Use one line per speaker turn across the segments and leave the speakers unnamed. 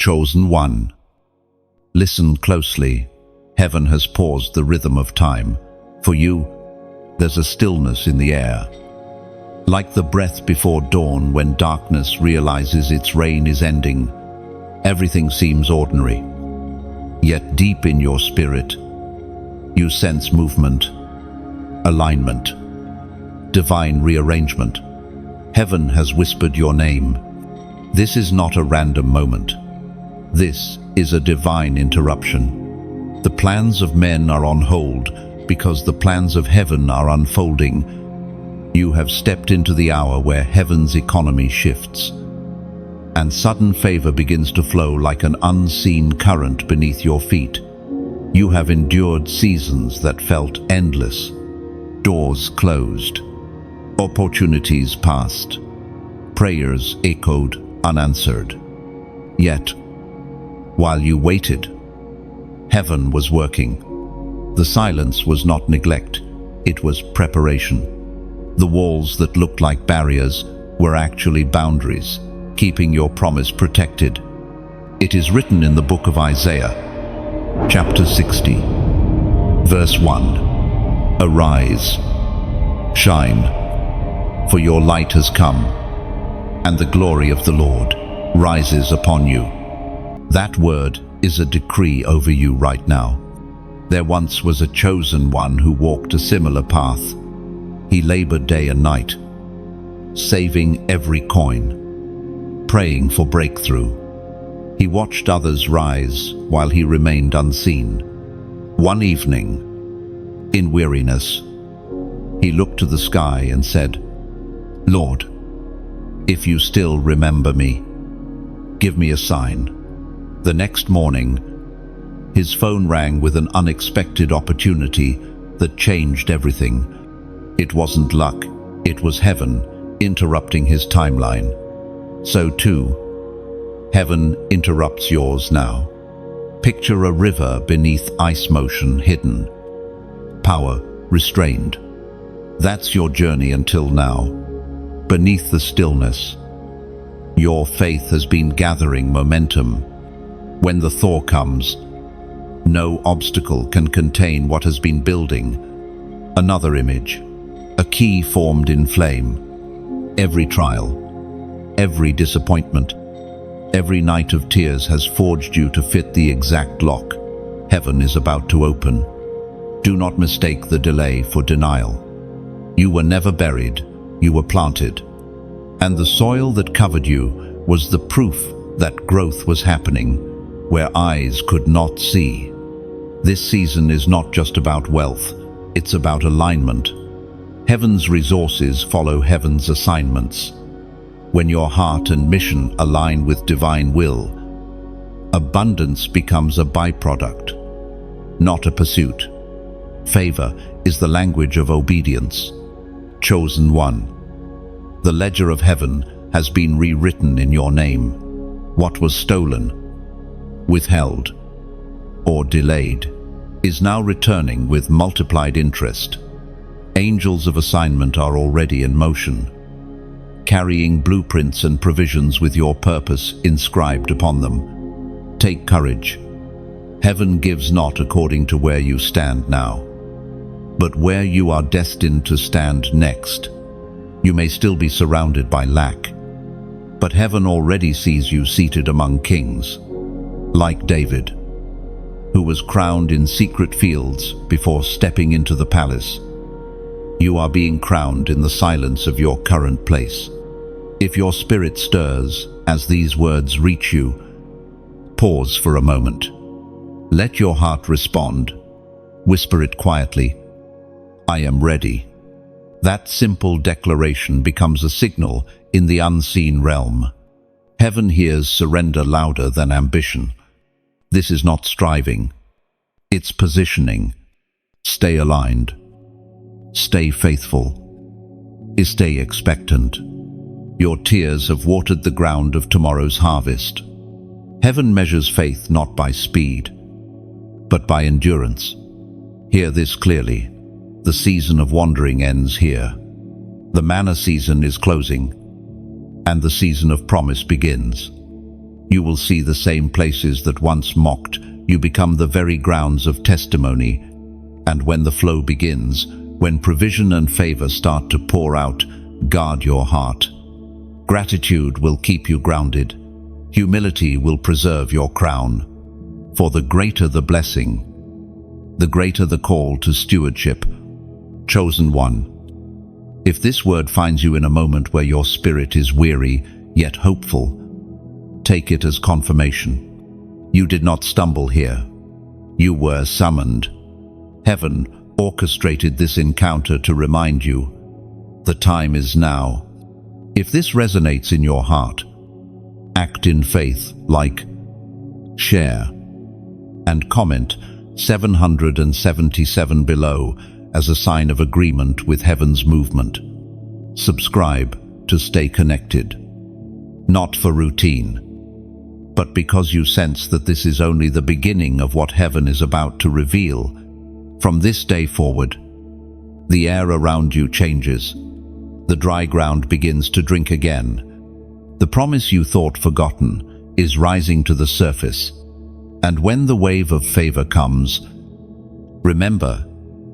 chosen one. Listen closely. Heaven has paused the rhythm of time. For you, there's a stillness in the air. Like the breath before dawn when darkness realizes its reign is ending, everything seems ordinary. Yet deep in your spirit, you sense movement, alignment, divine rearrangement. Heaven has whispered your name. This is not a random moment. This is a divine interruption. The plans of men are on hold because the plans of heaven are unfolding. You have stepped into the hour where heaven's economy shifts, and sudden favor begins to flow like an unseen current beneath your feet. You have endured seasons that felt endless, doors closed, opportunities passed, prayers echoed unanswered. Yet, while you waited, heaven was working. The silence was not neglect, it was preparation. The walls that looked like barriers were actually boundaries, keeping your promise protected. It is written in the book of Isaiah, chapter 60, verse 1. Arise, shine, for your light has come, and the glory of the Lord rises upon you. That word is a decree over you right now. There once was a chosen one who walked a similar path. He labored day and night, saving every coin, praying for breakthrough. He watched others rise while he remained unseen. One evening, in weariness, he looked to the sky and said, "Lord, if you still remember me, give me a sign." The next morning, his phone rang with an unexpected opportunity that changed everything. It wasn't luck, it was heaven interrupting his timeline. So too, heaven interrupts yours now. Picture a river beneath ice motion, hidden, power restrained. That's your journey until now. Beneath the stillness, your faith has been gathering momentum. When the thaw comes, no obstacle can contain what has been building. Another image, a key formed in flame. Every trial, every disappointment, every night of tears has forged you to fit the exact lock. Heaven is about to open. Do not mistake the delay for denial. You were never buried, you were planted. And the soil that covered you was the proof that growth was happening where eyes could not see. This season is not just about wealth, it's about alignment. Heaven's resources follow heaven's assignments. When your heart and mission align with divine will, abundance becomes a byproduct, not a pursuit. Favor is the language of obedience. Chosen one. The ledger of heaven has been rewritten in your name. What was stolen, withheld, or delayed is now returning with multiplied interest. Angels of assignment are already in motion, carrying blueprints and provisions with your purpose inscribed upon them. Take courage. Heaven gives not according to where you stand now, but where you are destined to stand next. You may still be surrounded by lack, but heaven already sees you seated among kings, like David, who was crowned in secret fields before stepping into the palace. You are being crowned in the silence of your current place. If your spirit stirs as these words reach you, pause for a moment. Let your heart respond. Whisper it quietly, "I am ready." That simple declaration becomes a signal in the unseen realm. Heaven hears surrender louder than ambition. This is not striving, it's positioning. Stay aligned. Stay faithful. Stay expectant. Your tears have watered the ground of tomorrow's harvest. Heaven measures faith not by speed, but by endurance. Hear this clearly. The season of wandering ends here. The manna season is closing, and the season of promise begins. You will see the same places that once mocked. You become the very grounds of testimony. And when the flow begins, when provision and favor start to pour out, guard your heart. Gratitude will keep you grounded. Humility will preserve your crown. For the greater the blessing, the greater the call to stewardship. Chosen one. If this word finds you in a moment where your spirit is weary, yet hopeful, take it as confirmation. You did not stumble here. You were summoned. Heaven orchestrated this encounter to remind you, the time is now. If this resonates in your heart, act in faith, like, share, and comment 777 below as a sign of agreement with heaven's movement. Subscribe to stay connected. Not for routine, but because you sense that this is only the beginning of what heaven is about to reveal. From this day forward, the air around you changes. The dry ground begins to drink again. The promise you thought forgotten is rising to the surface. And when the wave of favor comes, remember,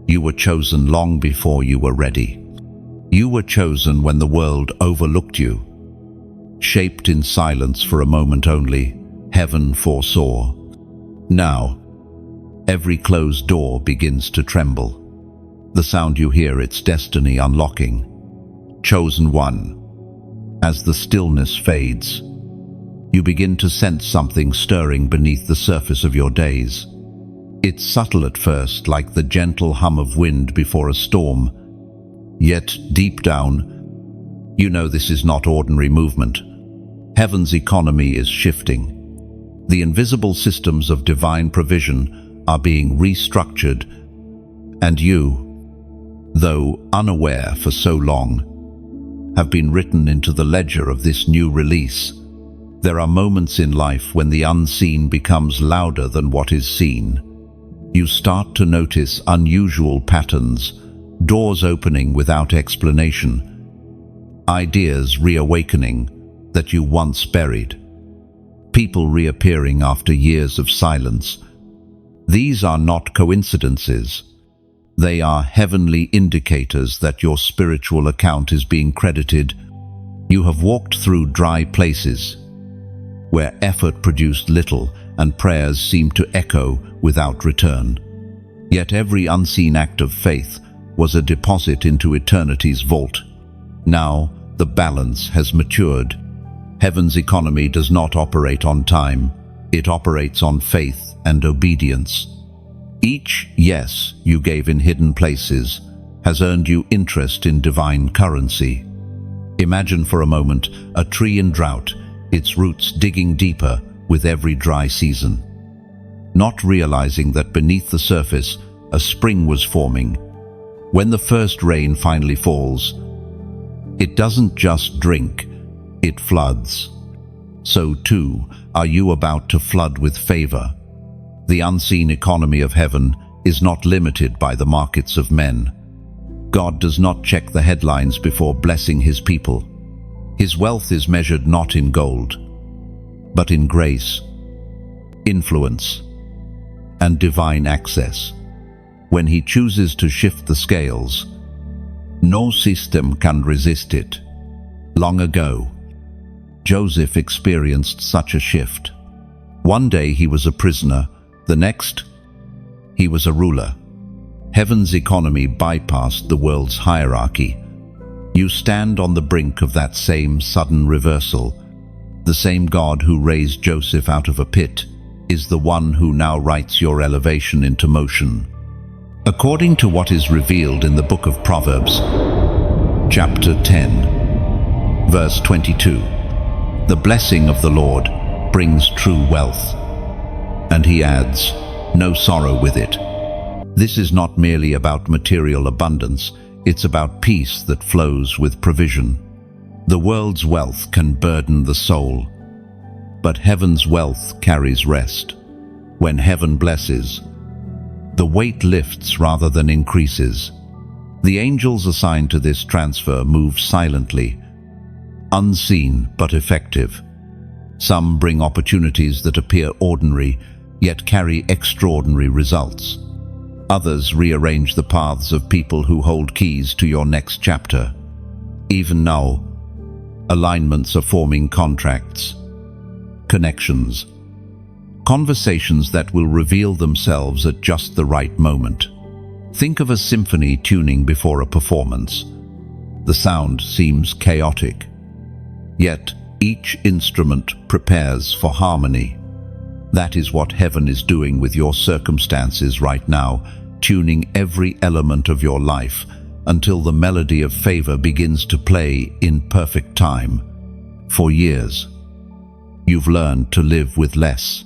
you were chosen long before you were ready. You were chosen when the world overlooked you. Shaped in silence for a moment only, heaven foresaw. Now, every closed door begins to tremble. The sound you hear, its destiny unlocking. Chosen one. As the stillness fades, you begin to sense something stirring beneath the surface of your days. It's subtle at first, like the gentle hum of wind before a storm. Yet, deep down, you know this is not ordinary movement. Heaven's economy is shifting. The invisible systems of divine provision are being restructured, and you, though unaware for so long, have been written into the ledger of this new release. There are moments in life when the unseen becomes louder than what is seen. You start to notice unusual patterns, doors opening without explanation, ideas reawakening that you once buried, people reappearing after years of silence. These are not coincidences. They are heavenly indicators that your spiritual account is being credited. You have walked through dry places, where effort produced little and prayers seemed to echo without return. Yet every unseen act of faith was a deposit into eternity's vault. Now the balance has matured. Heaven's economy does not operate on time. It operates on faith and obedience. Each yes you gave in hidden places has earned you interest in divine currency. Imagine for a moment a tree in drought, its roots digging deeper with every dry season, not realizing that beneath the surface a spring was forming. When the first rain finally falls, it doesn't just drink, it floods. So too are you about to flood with favor. The unseen economy of heaven is not limited by the markets of men. God does not check the headlines before blessing his people. His wealth is measured not in gold, but in grace, influence, and divine access. When he chooses to shift the scales, no system can resist it. Long ago, Joseph experienced such a shift. One day he was a prisoner, the next, he was a ruler. Heaven's economy bypassed the world's hierarchy. You stand on the brink of that same sudden reversal. The same God who raised Joseph out of a pit is the one who now writes your elevation into motion. According to what is revealed in the book of Proverbs, chapter 10, verse 22, the blessing of the Lord brings true wealth. And he adds, no sorrow with it. This is not merely about material abundance, it's about peace that flows with provision. The world's wealth can burden the soul, but heaven's wealth carries rest. When heaven blesses, the weight lifts rather than increases. The angels assigned to this transfer move silently, unseen but effective. Some bring opportunities that appear ordinary, yet carry extraordinary results. Others rearrange the paths of people who hold keys to your next chapter. Even now, alignments are forming contracts, connections, conversations that will reveal themselves at just the right moment. Think of a symphony tuning before a performance. The sound seems chaotic, yet each instrument prepares for harmony. That is what heaven is doing with your circumstances right now, tuning every element of your life until the melody of favor begins to play in perfect time. For years, you've learned to live with less,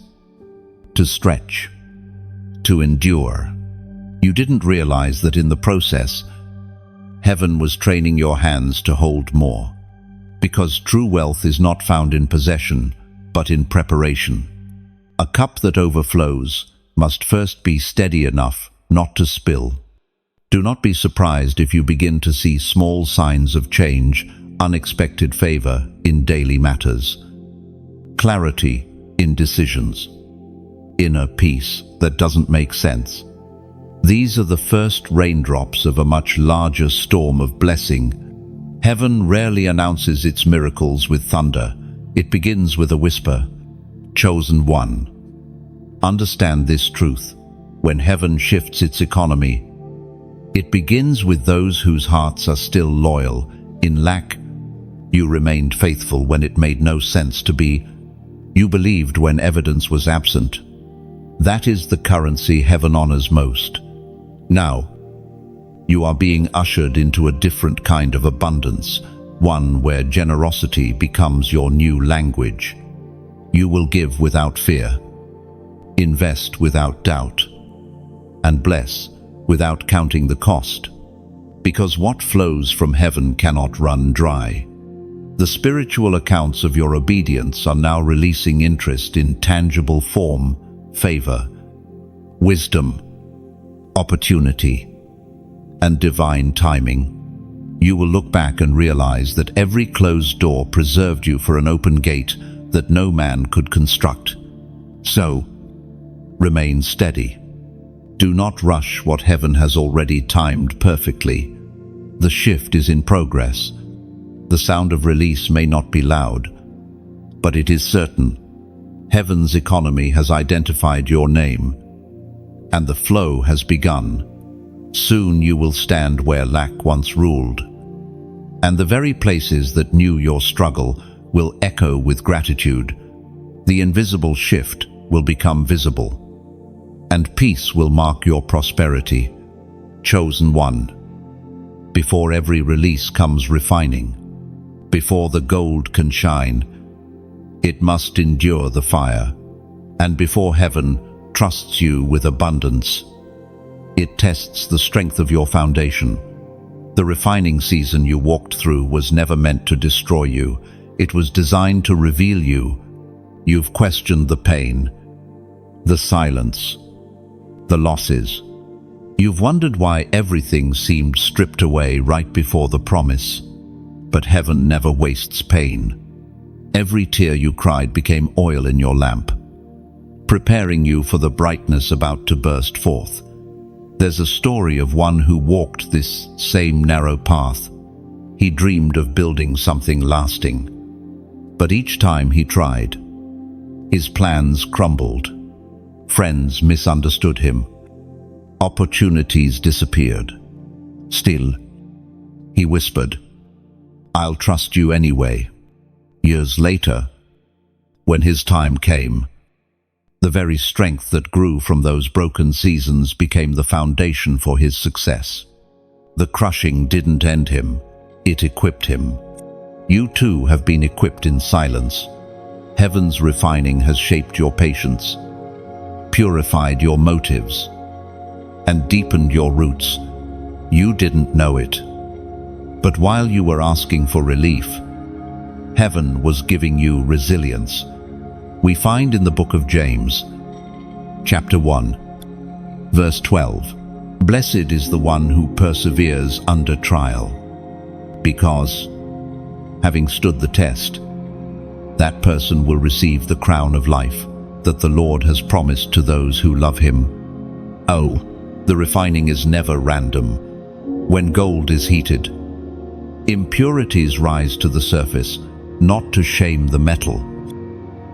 to stretch, to endure. You didn't realize that in the process, heaven was training your hands to hold more. Because true wealth is not found in possession, but in preparation. A cup that overflows must first be steady enough not to spill. Do not be surprised if you begin to see small signs of change, unexpected favor in daily matters, clarity in decisions, inner peace that doesn't make sense. These are the first raindrops of a much larger storm of blessing. Heaven rarely announces its miracles with thunder. It begins with a whisper, "Chosen one." Understand this truth. When heaven shifts its economy, it begins with those whose hearts are still loyal. In lack, you remained faithful when it made no sense to be. You believed when evidence was absent. That is the currency heaven honors most. Now, you are being ushered into a different kind of abundance, one where generosity becomes your new language. You will give without fear, invest without doubt, and bless without counting the cost. Because what flows from heaven cannot run dry. The spiritual accounts of your obedience are now releasing interest in tangible form, favor, wisdom, opportunity, and divine timing. You will look back and realize that every closed door preserved you for an open gate that no man could construct. So, remain steady. Do not rush what heaven has already timed perfectly. The shift is in progress. The sound of release may not be loud, but it is certain. Heaven's economy has identified your name, and the flow has begun. Soon you will stand where lack once ruled, and the very places that knew your struggle will echo with gratitude. The invisible shift will become visible, and peace will mark your prosperity. Chosen one. Before every release comes refining. Before the gold can shine, it must endure the fire. And before heaven trusts you with abundance, it tests the strength of your foundation. The refining season you walked through was never meant to destroy you. It was designed to reveal you. You've questioned the pain, the silence, the losses. You've wondered why everything seemed stripped away right before the promise. But heaven never wastes pain. Every tear you cried became oil in your lamp, preparing you for the brightness about to burst forth. There's a story of one who walked this same narrow path. He dreamed of building something lasting. But each time he tried, his plans crumbled. Friends misunderstood him. Opportunities disappeared. Still, he whispered, "I'll trust you anyway." Years later, when his time came, the very strength that grew from those broken seasons became the foundation for his success. The crushing didn't end him, it equipped him. You too have been equipped in silence. Heaven's refining has shaped your patience, purified your motives, and deepened your roots. You didn't know it. But while you were asking for relief, heaven was giving you resilience. We find in the book of James, chapter 1, verse 12, "Blessed is the one who perseveres under trial, because, having stood the test, That person will receive the crown of life that the Lord has promised to those who love him. Oh, the refining is never random. When gold is heated, impurities rise to the surface, not to shame the metal,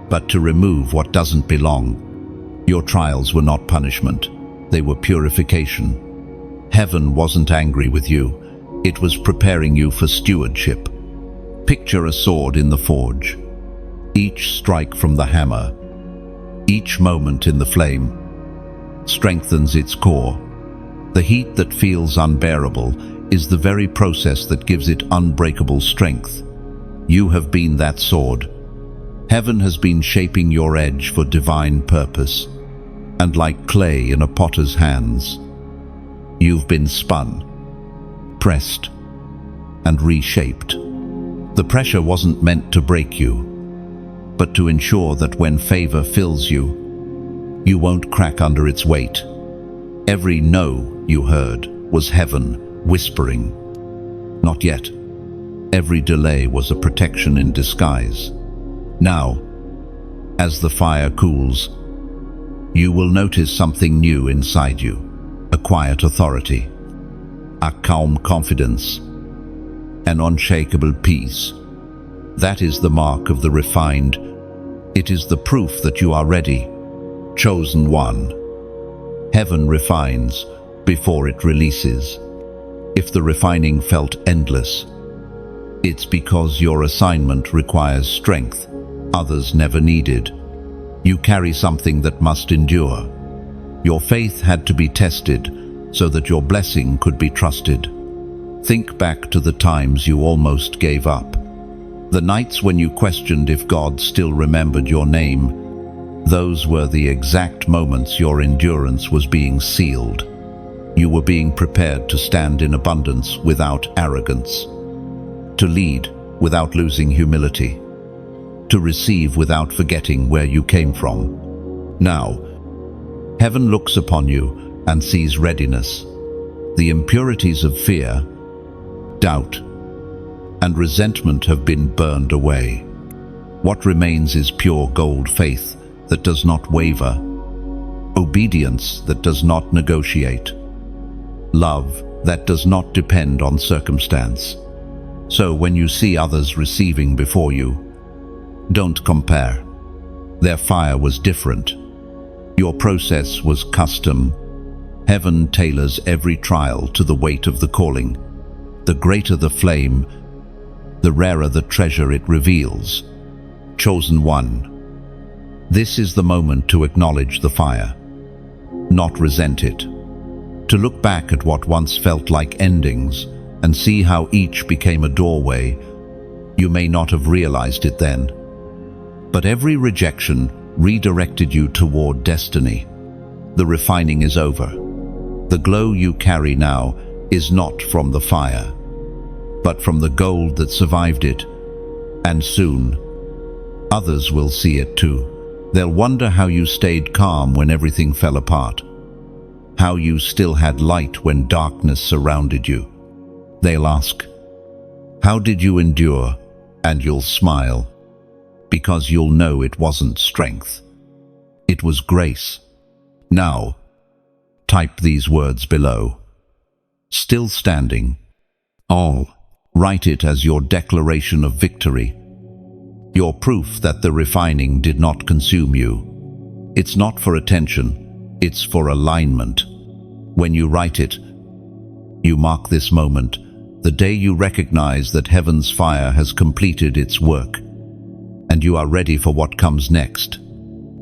but to remove what doesn't belong. Your trials were not punishment, they were purification. Heaven wasn't angry with you, it was preparing you for stewardship. Picture a sword in the forge. Each strike from the hammer, each moment in the flame, strengthens its core. The heat that feels unbearable is the very process that gives it unbreakable strength. You have been that sword. Heaven has been shaping your edge for divine purpose, and like clay in a potter's hands, you've been spun, pressed, and reshaped. The pressure wasn't meant to break you, but to ensure that when favor fills you, you won't crack under its weight. Every no you heard was heaven whispering, "Not yet." Every delay was a protection in disguise. Now, as the fire cools, you will notice something new inside you, a quiet authority, a calm confidence, an unshakable peace. That is the mark of the refined. It is the proof that you are ready, chosen one. Heaven refines before it releases. If the refining felt endless, it's because your assignment requires strength others never needed. You carry something that must endure. Your faith had to be tested so that your blessing could be trusted. Think back to the times you almost gave up. The nights when you questioned if God still remembered your name. Those were the exact moments your endurance was being sealed. You were being prepared to stand in abundance without arrogance, to lead without losing humility, to receive without forgetting where you came from. Now, heaven looks upon you and sees readiness. The impurities of fear, doubt, and resentment have been burned away. What remains is pure gold faith that does not waver, obedience that does not negotiate, love that does not depend on circumstance. So when you see others receiving before you, don't compare. Their fire was different. Your process was custom. Heaven tailors every trial to the weight of the calling. The greater the flame, the rarer the treasure it reveals. Chosen one. This is the moment to acknowledge the fire, not resent it. To look back at what once felt like endings and see how each became a doorway. You may not have realized it then, but every rejection redirected you toward destiny. The refining is over. The glow you carry now is not from the fire, but from the gold that survived it. And soon, others will see it too. They'll wonder how you stayed calm when everything fell apart, how you still had light when darkness surrounded you. They'll ask, "How did you endure?" And you'll smile, because you'll know it wasn't strength. It was grace. Now, type these words below. Still standing. All. Write it as your declaration of victory. Your proof that the refining did not consume you. It's not for attention, it's for alignment. When you write it, you mark this moment, the day you recognize that heaven's fire has completed its work, and you are ready for what comes next.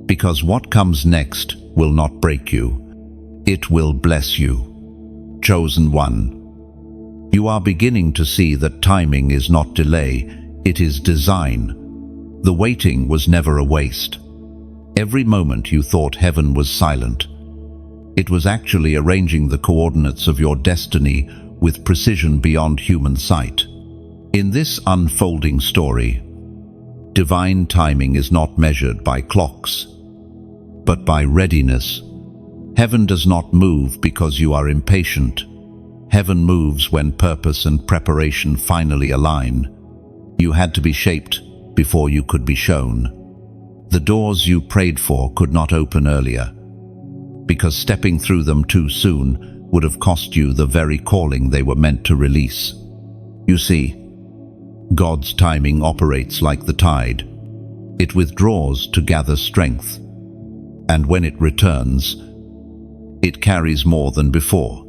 Because what comes next will not break you, it will bless you. Chosen one. You are beginning to see that timing is not delay, it is design. The waiting was never a waste. Every moment you thought heaven was silent, it was actually arranging the coordinates of your destiny with precision beyond human sight. In this unfolding story, divine timing is not measured by clocks, but by readiness. Heaven does not move because you are impatient. Heaven moves when purpose and preparation finally align. You had to be shaped, before you could be shown. The doors you prayed for could not open earlier, because stepping through them too soon would have cost you the very calling they were meant to release. You see, God's timing operates like the tide. It withdraws to gather strength, and when it returns, it carries more than before.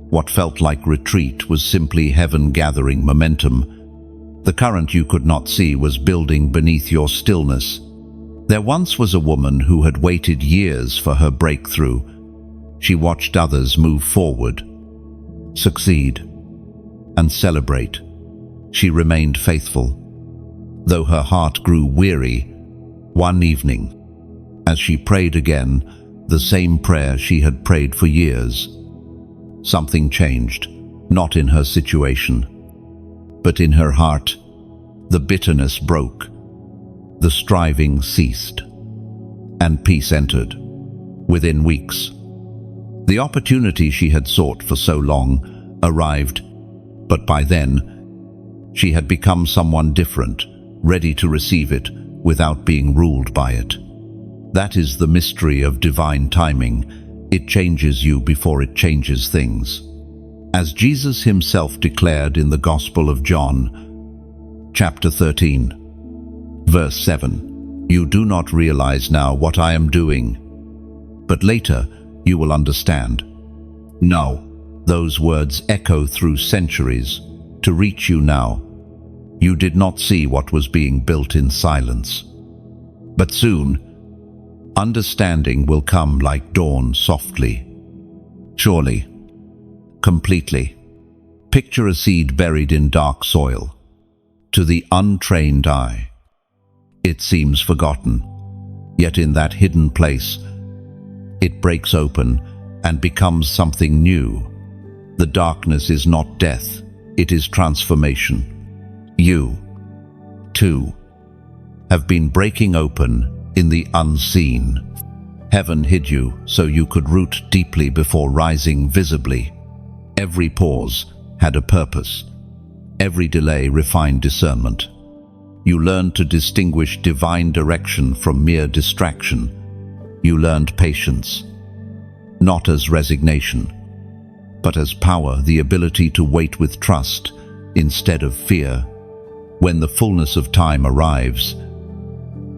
What felt like retreat was simply heaven gathering momentum. The current you could not see was building beneath your stillness. There once was a woman who had waited years for her breakthrough. She watched others move forward, succeed, and celebrate. She remained faithful, though her heart grew weary. One evening, as she prayed again, the same prayer she had prayed for years, something changed, not in her situation, but in her heart. The bitterness broke, the striving ceased, and peace entered. Within weeks, the opportunity she had sought for so long arrived, but by then, she had become someone different, ready to receive it without being ruled by it. That is the mystery of divine timing. It changes you before it changes things. As Jesus himself declared in the Gospel of John, chapter 13, verse 7, "You do not realize now what I am doing, but later you will understand." Now, those words echo through centuries to reach you now. You did not see what was being built in silence. But soon, understanding will come like dawn softly. Surely, completely. Picture a seed buried in dark soil. To the untrained eye, it seems forgotten. Yet in that hidden place, it breaks open and becomes something new. The darkness is not death, it is transformation. You, too, have been breaking open in the unseen. Heaven hid you so you could root deeply before rising visibly. Every pause had a purpose. Every delay refined discernment. You learned to distinguish divine direction from mere distraction. You learned patience, not as resignation, but as power, the ability to wait with trust instead of fear. When the fullness of time arrives,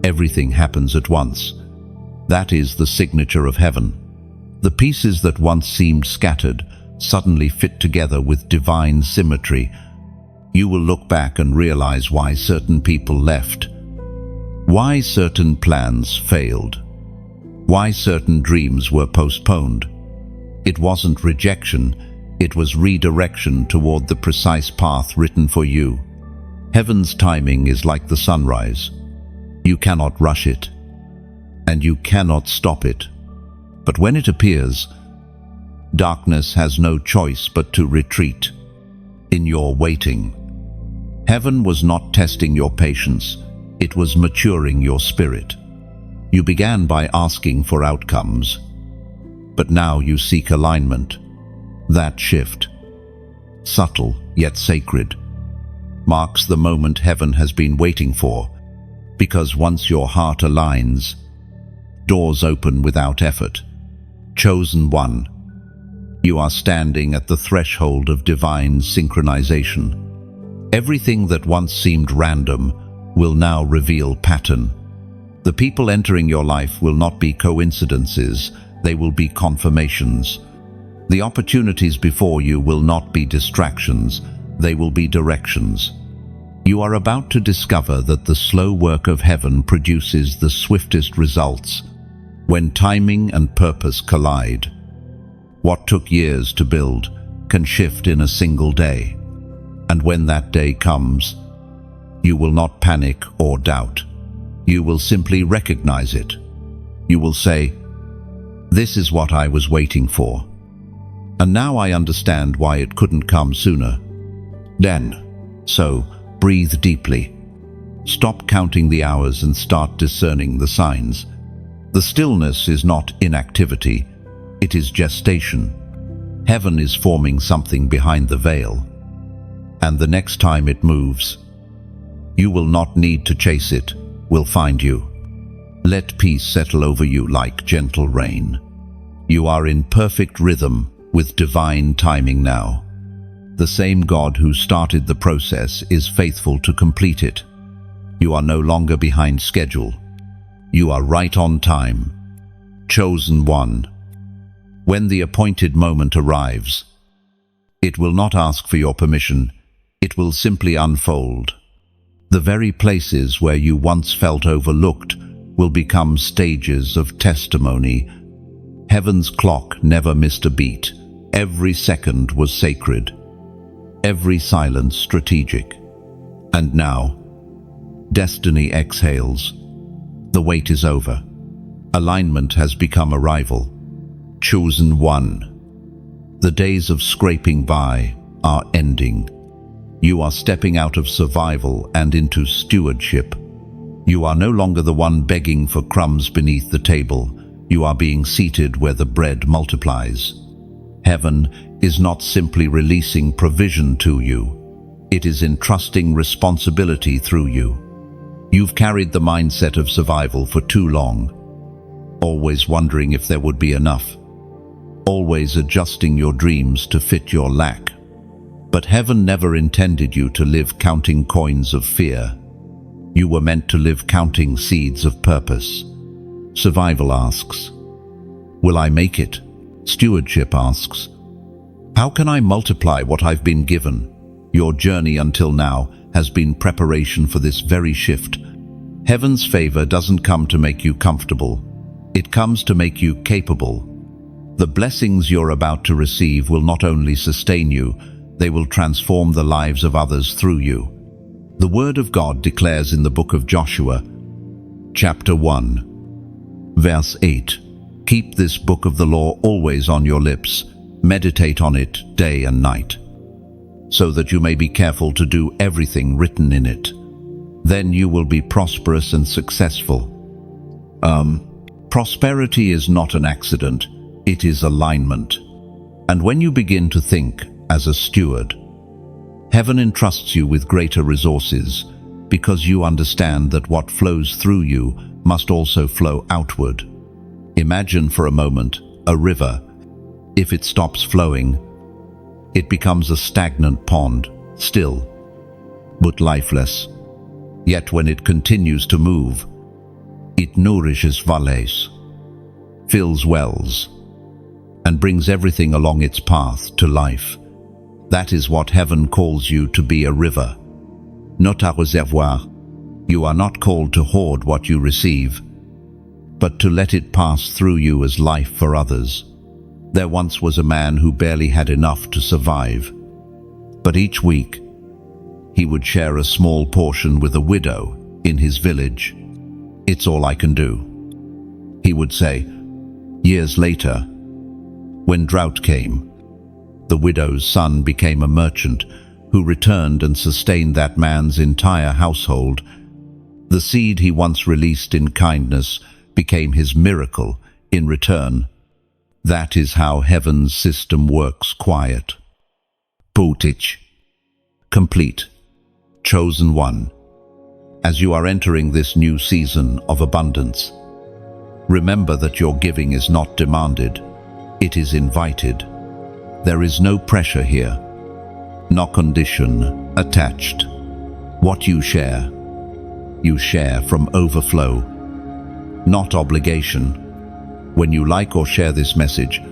everything happens at once. That is the signature of heaven. The pieces that once seemed scattered suddenly fit together with divine symmetry. You will look back and realize why certain people left, why certain plans failed, why certain dreams were postponed. It wasn't rejection, it was redirection toward the precise path written for you. Heaven's timing is like the sunrise. You cannot rush it, and you cannot stop it. But when it appears, darkness has no choice but to retreat. In your waiting, heaven was not testing your patience, it was maturing your spirit. You began by asking for outcomes, but now you seek alignment. That shift, subtle yet sacred, marks the moment heaven has been waiting for, because once your heart aligns, doors open without effort. Chosen one, you are standing at the threshold of divine synchronization. Everything that once seemed random will now reveal pattern. The people entering your life will not be coincidences, they will be confirmations. The opportunities before you will not be distractions, they will be directions. You are about to discover that the slow work of heaven produces the swiftest results. When timing and purpose collide, what took years to build can shift in a single day. And when that day comes, you will not panic or doubt. You will simply recognize it. You will say, "This is what I was waiting for. And now I understand why it couldn't come sooner." So, breathe deeply. Stop counting the hours and start discerning the signs. The stillness is not inactivity, it is gestation. Heaven is forming something behind the veil. And the next time it moves, You will not need to chase it, will find you. Let peace settle over you like gentle rain. You are in perfect rhythm with divine timing now. The same God who started the process is faithful to complete it. You are no longer behind schedule. You are right on time. Chosen one. When the appointed moment arrives, it will not ask for your permission. It will simply unfold. The very places where you once felt overlooked will become stages of testimony. Heaven's clock never missed a beat. Every second was sacred. Every silence strategic. And now, destiny exhales. The wait is over. Alignment has become arrival. Chosen one. The days of scraping by are ending. You are stepping out of survival and into stewardship. You are no longer the one begging for crumbs beneath the table. You are being seated where the bread multiplies. Heaven is not simply releasing provision to you. It is entrusting responsibility through you. You've carried the mindset of survival for too long, always wondering if there would be enough, always adjusting your dreams to fit your lack. But heaven never intended you to live counting coins of fear. You were meant to live counting seeds of purpose. Survival asks, will I make it? Stewardship asks, how can I multiply what I've been given? Your journey until now has been preparation for this very shift. Heaven's favor doesn't come to make you comfortable. It comes to make you capable. The blessings you're about to receive will not only sustain you, they will transform the lives of others through you. The Word of God declares in the book of Joshua, chapter 1, verse 8, keep this book of the law always on your lips, meditate on it day and night, so that you may be careful to do everything written in it. Then you will be prosperous and successful. Prosperity is not an accident, it is alignment. And when you begin to think as a steward, heaven entrusts you with greater resources because you understand that what flows through you must also flow outward. Imagine for a moment a river. If it stops flowing, it becomes a stagnant pond, still, but lifeless. Yet when it continues to move, it nourishes valleys, fills wells, and brings everything along its path to life. That is what heaven calls you to be, a river, not a reservoir. You are not called to hoard what you receive, but to let it pass through you as life for others. There once was a man who barely had enough to survive, but each week he would share a small portion with a widow in his village. It's all I can do, he would say. Years later, when drought came, the widow's son became a merchant who returned and sustained that man's entire household. The seed he once released in kindness became his miracle in return. That is how heaven's system works. Quiet. Putich. Complete. Chosen one. As you are entering this new season of abundance, remember that your giving is not demanded, it is invited. There is no pressure here, no condition attached. What you share from overflow, not obligation. When you like or share this message,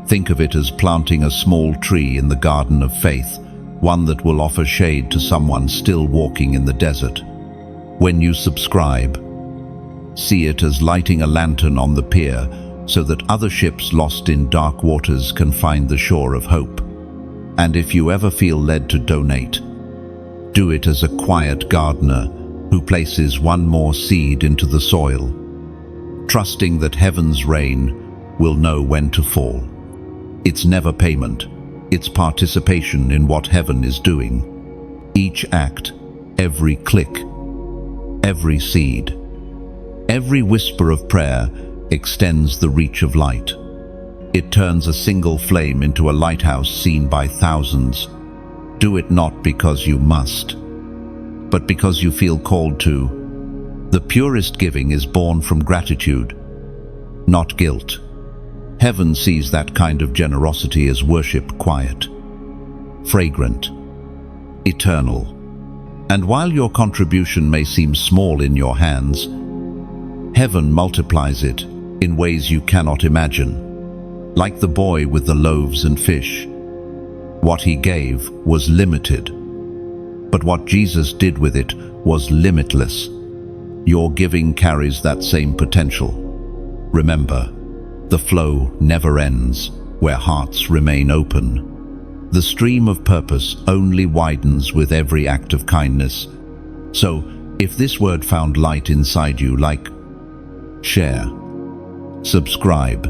think of it as planting a small tree in the garden of faith, one that will offer shade to someone still walking in the desert. When you subscribe, see it as lighting a lantern on the pier so that other ships lost in dark waters can find the shore of hope. And if you ever feel led to donate, do it as a quiet gardener who places one more seed into the soil, trusting that heaven's rain will know when to fall. It's never payment, it's participation in what heaven is doing. Each act, every click, every seed, every whisper of prayer extends the reach of light. It turns a single flame into a lighthouse seen by thousands. Do it not because you must, but because you feel called to. The purest giving is born from gratitude, not guilt. Heaven sees that kind of generosity as worship quiet, fragrant, eternal. And while your contribution may seem small in your hands, heaven multiplies it in ways you cannot imagine. Like the boy with the loaves and fish, what he gave was limited, but what Jesus did with it was limitless. Your giving carries that same potential. Remember, the flow never ends where hearts remain open. The stream of purpose only widens with every act of kindness. So, if this word found light inside you, like, share, subscribe,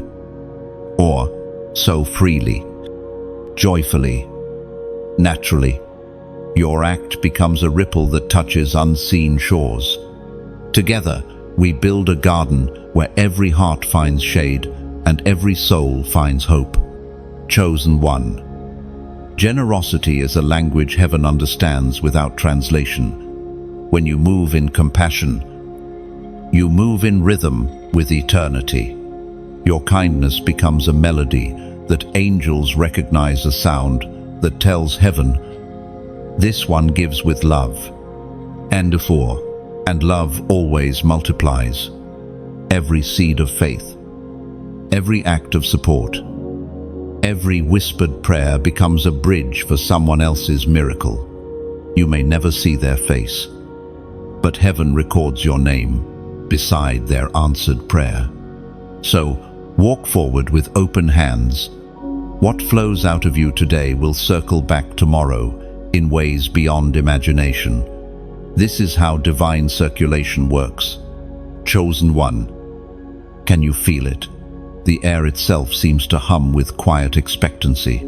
or sow freely, joyfully, naturally, your act becomes a ripple that touches unseen shores. Together, we build a garden where every heart finds shade and every soul finds hope. Chosen one. Generosity is a language heaven understands without translation. When you move in compassion, you move in rhythm with eternity. Your kindness becomes a melody that angels recognize, a sound that tells heaven, this one gives with love. And love always multiplies. Every seed of faith, every act of support, every whispered prayer becomes a bridge for someone else's miracle. You may never see their face, but heaven records your name beside their answered prayer. So, walk forward with open hands. What flows out of you today will circle back tomorrow in ways beyond imagination. This is how divine circulation works. Chosen one. Can you feel it? The air itself seems to hum with quiet expectancy.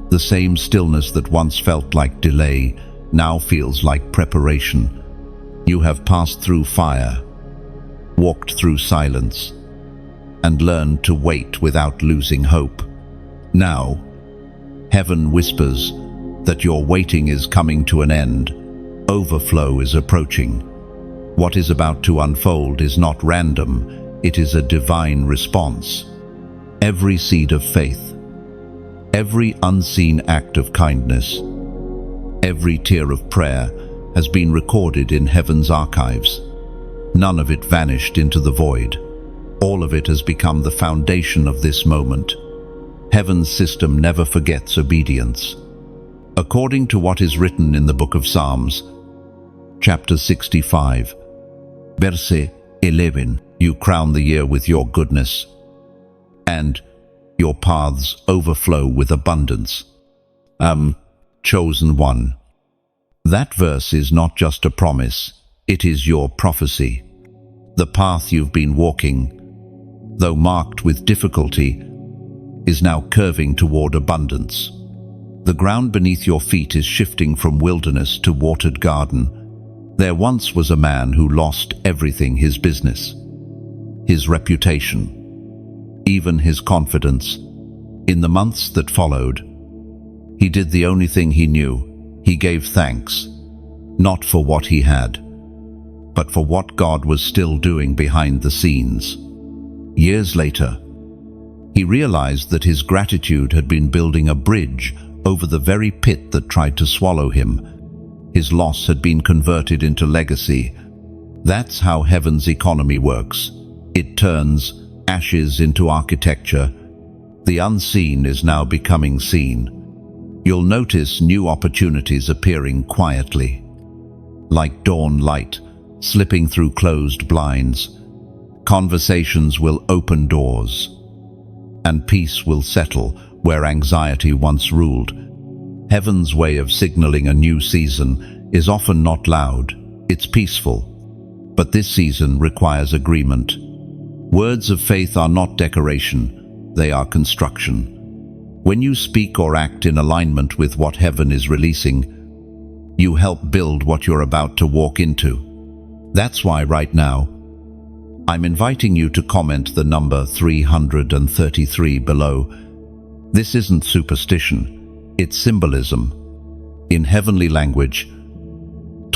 The same stillness that once felt like delay now feels like preparation. You have passed through fire, walked through silence, and learned to wait without losing hope. Now, heaven whispers that your waiting is coming to an end. Overflow is approaching. What is about to unfold is not random, it is a divine response. Every seed of faith, every unseen act of kindness, every tear of prayer has been recorded in heaven's archives. None of it vanished into the void. All of it has become the foundation of this moment. Heaven's system never forgets obedience. According to what is written in the book of Psalms, chapter 65, verse 11, you crown the year with your goodness, and your paths overflow with abundance. Chosen one. That verse is not just a promise, it is your prophecy. The path you've been walking, though marked with difficulty, is now curving toward abundance. The ground beneath your feet is shifting from wilderness to watered garden. There once was a man who lost everything: his business, his reputation, even his confidence. In the months that followed, he did the only thing he knew. He gave thanks, not for what he had, but for what God was still doing behind the scenes. Years later, he realized that his gratitude had been building a bridge over the very pit that tried to swallow him. His loss had been converted into legacy. That's how heaven's economy works. It turns ashes into architecture. The unseen is now becoming seen. You'll notice new opportunities appearing quietly, like dawn light slipping through closed blinds. Conversations will open doors, and peace will settle where anxiety once ruled. Heaven's way of signaling a new season is often not loud, it's peaceful. But this season requires agreement. Words of faith are not decoration, they are construction. When you speak or act in alignment with what heaven is releasing, you help build what you're about to walk into. That's why right now, I'm inviting you to comment the number 333 below. This isn't superstition, it's symbolism. In heavenly language,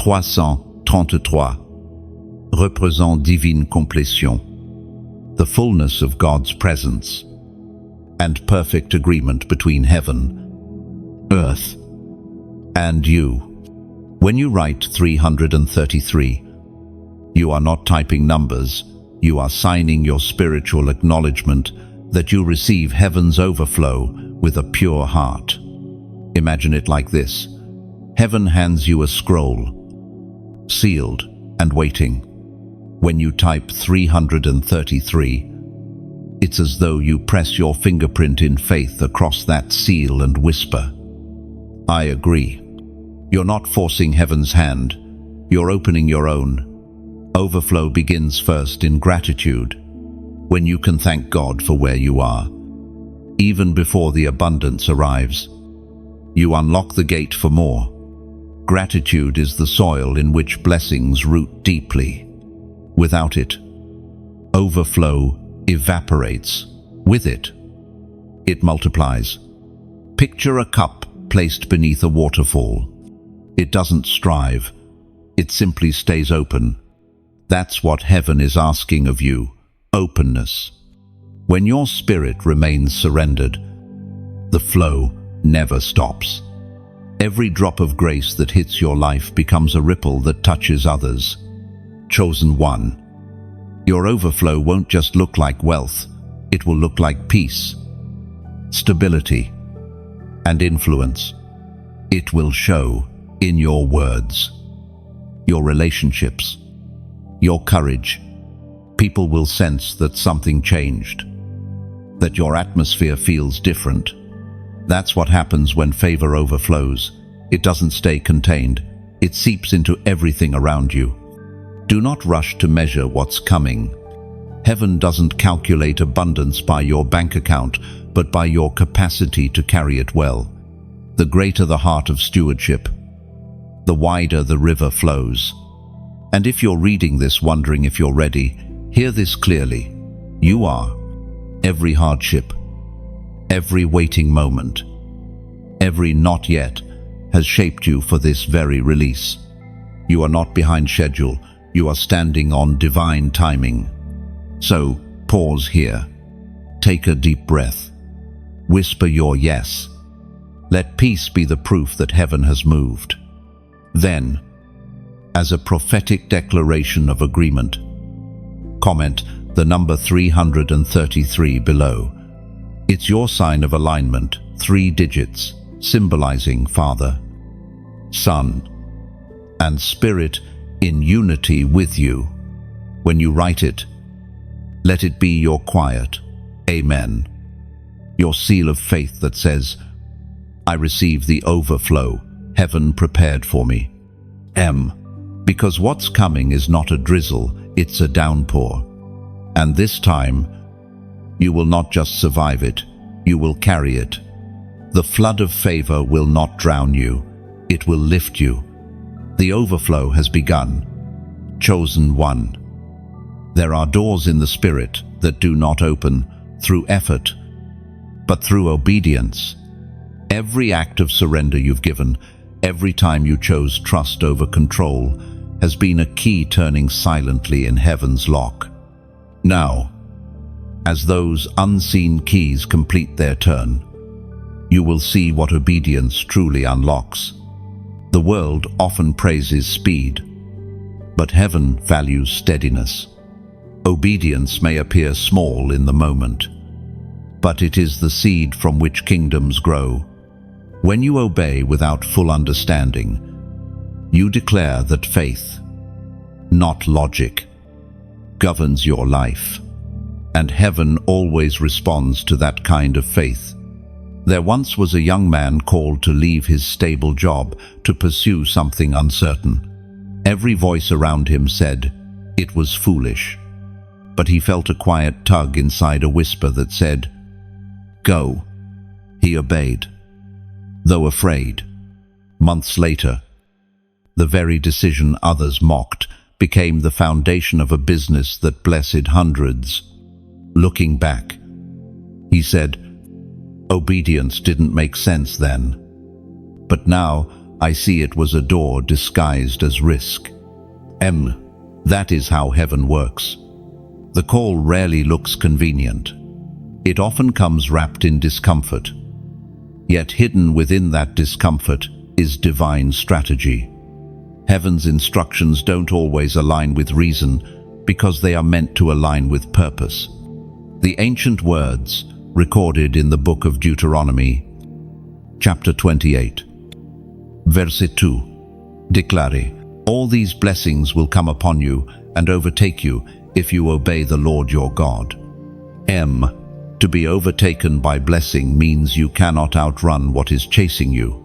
333 represent divine complétion, the fullness of God's presence and perfect agreement between heaven, earth, and you. When you write 333, you are not typing numbers, you are signing your spiritual acknowledgement that you receive heaven's overflow with a pure heart. Imagine it like this. Heaven hands you a scroll, sealed and waiting. When you type 333, it's as though you press your fingerprint in faith across that seal and whisper, I agree. You're not forcing heaven's hand, you're opening your own. Overflow begins first in gratitude, when you can thank God for where you are. Even before the abundance arrives, you unlock the gate for more. Gratitude is the soil in which blessings root deeply. Without it, overflow evaporates. With it, it multiplies. Picture a cup placed beneath a waterfall. It doesn't strive, it simply stays open. That's what heaven is asking of you, openness. When your spirit remains surrendered, the flow never stops. Every drop of grace that hits your life becomes a ripple that touches others. Chosen one. Your overflow won't just look like wealth, it will look like peace, stability, and influence. It will show in your words, your relationships, your courage. People will sense that something changed, that your atmosphere feels different. That's what happens when favor overflows. It doesn't stay contained, it seeps into everything around you. Do not rush to measure what's coming. Heaven doesn't calculate abundance by your bank account, but by your capacity to carry it well. The greater the heart of stewardship, the wider the river flows. And if you're reading this wondering if you're ready, hear this clearly. You are. Every hardship, every waiting moment, every not yet has shaped you for this very release. You are not behind schedule, you are standing on divine timing. So, pause here. Take a deep breath. Whisper your yes. Let peace be the proof that heaven has moved. Then, as a prophetic declaration of agreement, comment the number 333 below. It's your sign of alignment, 3 digits, symbolizing Father, Son, and Spirit in unity with you. When you write it, let it be your quiet Amen, your seal of faith that says, I receive the overflow heaven prepared for me. Because what's coming is not a drizzle, it's a downpour. And this time, you will not just survive it, you will carry it. The flood of favor will not drown you, it will lift you. The overflow has begun. Chosen one. There are doors in the Spirit that do not open through effort, but through obedience. Every act of surrender you've given, every time you chose trust over control, has been a key turning silently in heaven's lock. Now, as those unseen keys complete their turn, you will see what obedience truly unlocks. The world often praises speed, but heaven values steadiness. Obedience may appear small in the moment, but it is the seed from which kingdoms grow. When you obey without full understanding, you declare that faith, not logic, governs your life, and heaven always responds to that kind of faith. There once was a young man called to leave his stable job to pursue something uncertain. Every voice around him said it was foolish, but he felt a quiet tug inside, a whisper that said, "Go." He obeyed, though afraid. Months later, the very decision others mocked became the foundation of a business that blessed hundreds. Looking back, he said, obedience didn't make sense then. But now, I see it was a door disguised as risk. That is how heaven works. The call rarely looks convenient. It often comes wrapped in discomfort. Yet hidden within that discomfort is divine strategy. Heaven's instructions don't always align with reason because they are meant to align with purpose. The ancient words recorded in the book of Deuteronomy, chapter 28, verse 2, declare, "All these blessings will come upon you and overtake you if you obey the Lord your God." To be overtaken by blessing means you cannot outrun what is chasing you.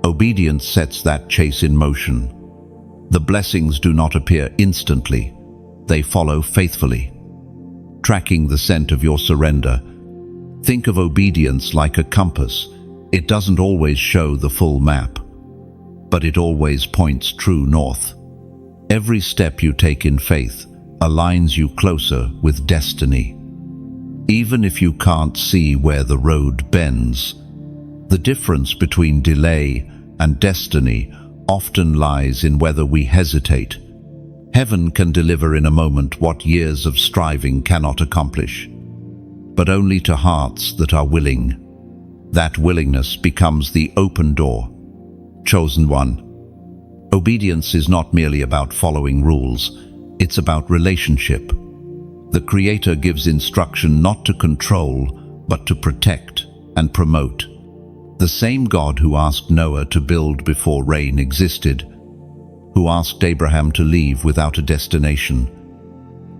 Obedience sets that chase in motion. The blessings do not appear instantly. They follow faithfully. Tracking the scent of your surrender. Think of obedience like a compass. It doesn't always show the full map, but it always points true north. Every step you take in faith aligns you closer with destiny. Even if you can't see where the road bends, the difference between delay and destiny often lies in whether we hesitate. Heaven can deliver in a moment what years of striving cannot accomplish, but only to hearts that are willing. That willingness becomes the open door. Chosen one. Obedience is not merely about following rules, it's about relationship. The Creator gives instruction not to control, but to protect and promote. The same God who asked Noah to build before rain existed, who asked Abraham to leave without a destination,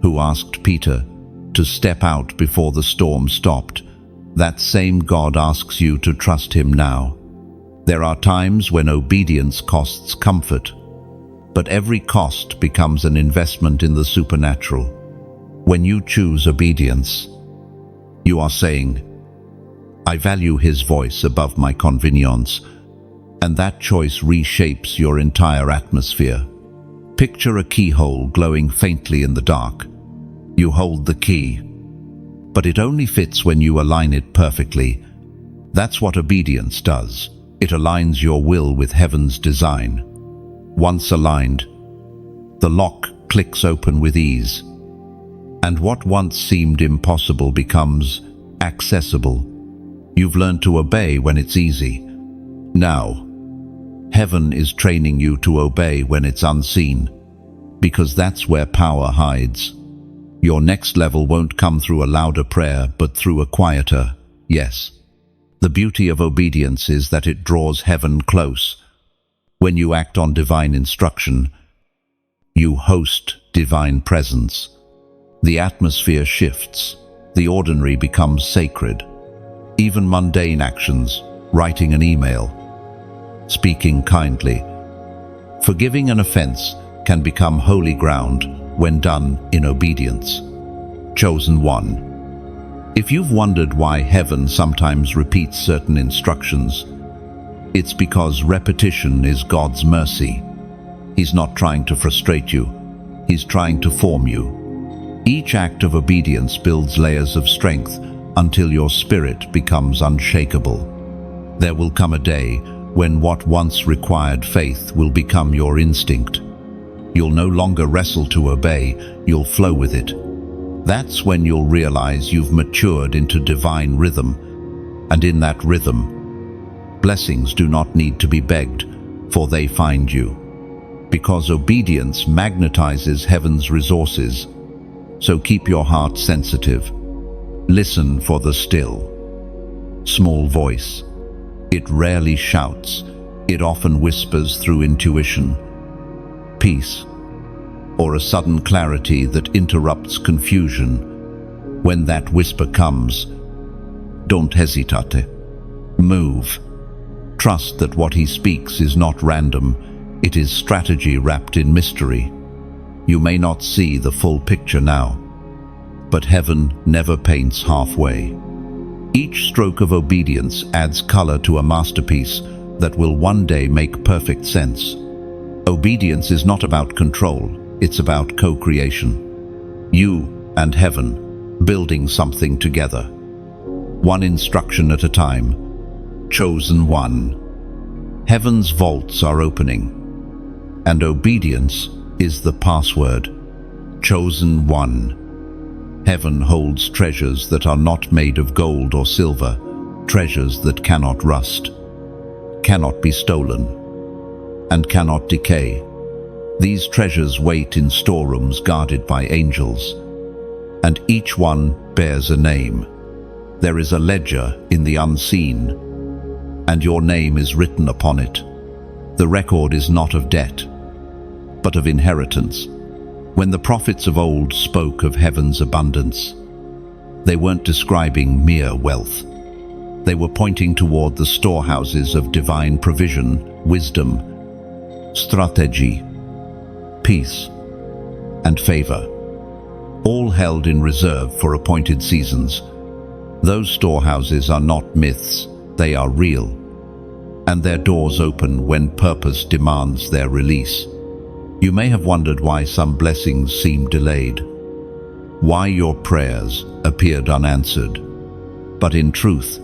who asked Peter to step out before the storm stopped, that same God asks you to trust Him now. There are times when obedience costs comfort, but every cost becomes an investment in the supernatural. When you choose obedience, you are saying, "I value His voice above my convenience," and that choice reshapes your entire atmosphere. Picture a keyhole glowing faintly in the dark. You hold the key, but it only fits when you align it perfectly. That's what obedience does. It aligns your will with heaven's design. Once aligned, the lock clicks open with ease, and what once seemed impossible becomes accessible. You've learned to obey when it's easy. Now, heaven is training you to obey when it's unseen, because that's where power hides. Your next level won't come through a louder prayer, but through a quieter yes. The beauty of obedience is that it draws heaven close. When you act on divine instruction, you host divine presence. The atmosphere shifts. The ordinary becomes sacred. Even mundane actions, writing an email, speaking kindly, forgiving an offense, can become holy ground when done in obedience. Chosen one. If you've wondered why heaven sometimes repeats certain instructions, it's because repetition is God's mercy. He's not trying to frustrate you. He's trying to form you. Each act of obedience builds layers of strength until your spirit becomes unshakable. There will come a day when what once required faith will become your instinct. You'll no longer wrestle to obey, you'll flow with it. That's when you'll realize you've matured into divine rhythm, and in that rhythm, blessings do not need to be begged, for they find you. Because obedience magnetizes heaven's resources, so keep your heart sensitive. Listen for the still, small voice. It rarely shouts, it often whispers through intuition, peace, or a sudden clarity that interrupts confusion. When that whisper comes, don't hesitate. Move. Trust that what He speaks is not random, it is strategy wrapped in mystery. You may not see the full picture now, but heaven never paints halfway. Each stroke of obedience adds color to a masterpiece that will one day make perfect sense. Obedience is not about control, it's about co-creation. You and heaven, building something together. One instruction at a time. Chosen one. Heaven's vaults are opening, and obedience is the password. Chosen one. Heaven holds treasures that are not made of gold or silver, treasures that cannot rust, cannot be stolen, and cannot decay. These treasures wait in storerooms guarded by angels, and each one bears a name. There is a ledger in the unseen, and your name is written upon it. The record is not of debt, but of inheritance. When the prophets of old spoke of heaven's abundance, they weren't describing mere wealth. They were pointing toward the storehouses of divine provision, wisdom, strategy, peace, and favor, all held in reserve for appointed seasons. Those storehouses are not myths, they are real, and their doors open when purpose demands their release. You may have wondered why some blessings seem delayed, why your prayers appeared unanswered, but in truth,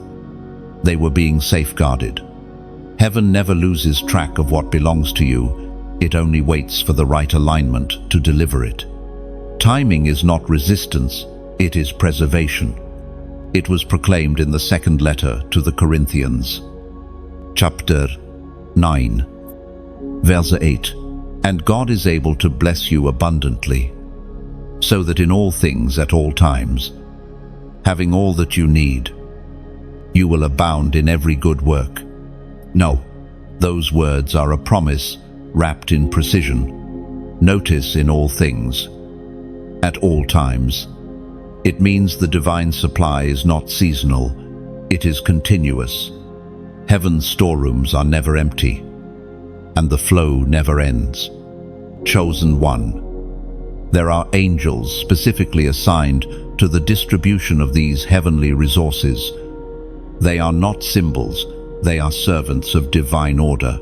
they were being safeguarded. Heaven never loses track of what belongs to you, it only waits for the right alignment to deliver it. Timing is not resistance, it is preservation. It was proclaimed in the second letter to the Corinthians, chapter 9, verse 8. And God is able to bless you abundantly, so that in all things at all times, having all that you need, you will abound in every good work. No, those words are a promise wrapped in precision. Notice in all things, at all times. It means the divine supply is not seasonal, it is continuous. Heaven's storerooms are never empty, and the flow never ends. Chosen one. There are angels specifically assigned to the distribution of these heavenly resources. They are not symbols, they are servants of divine order.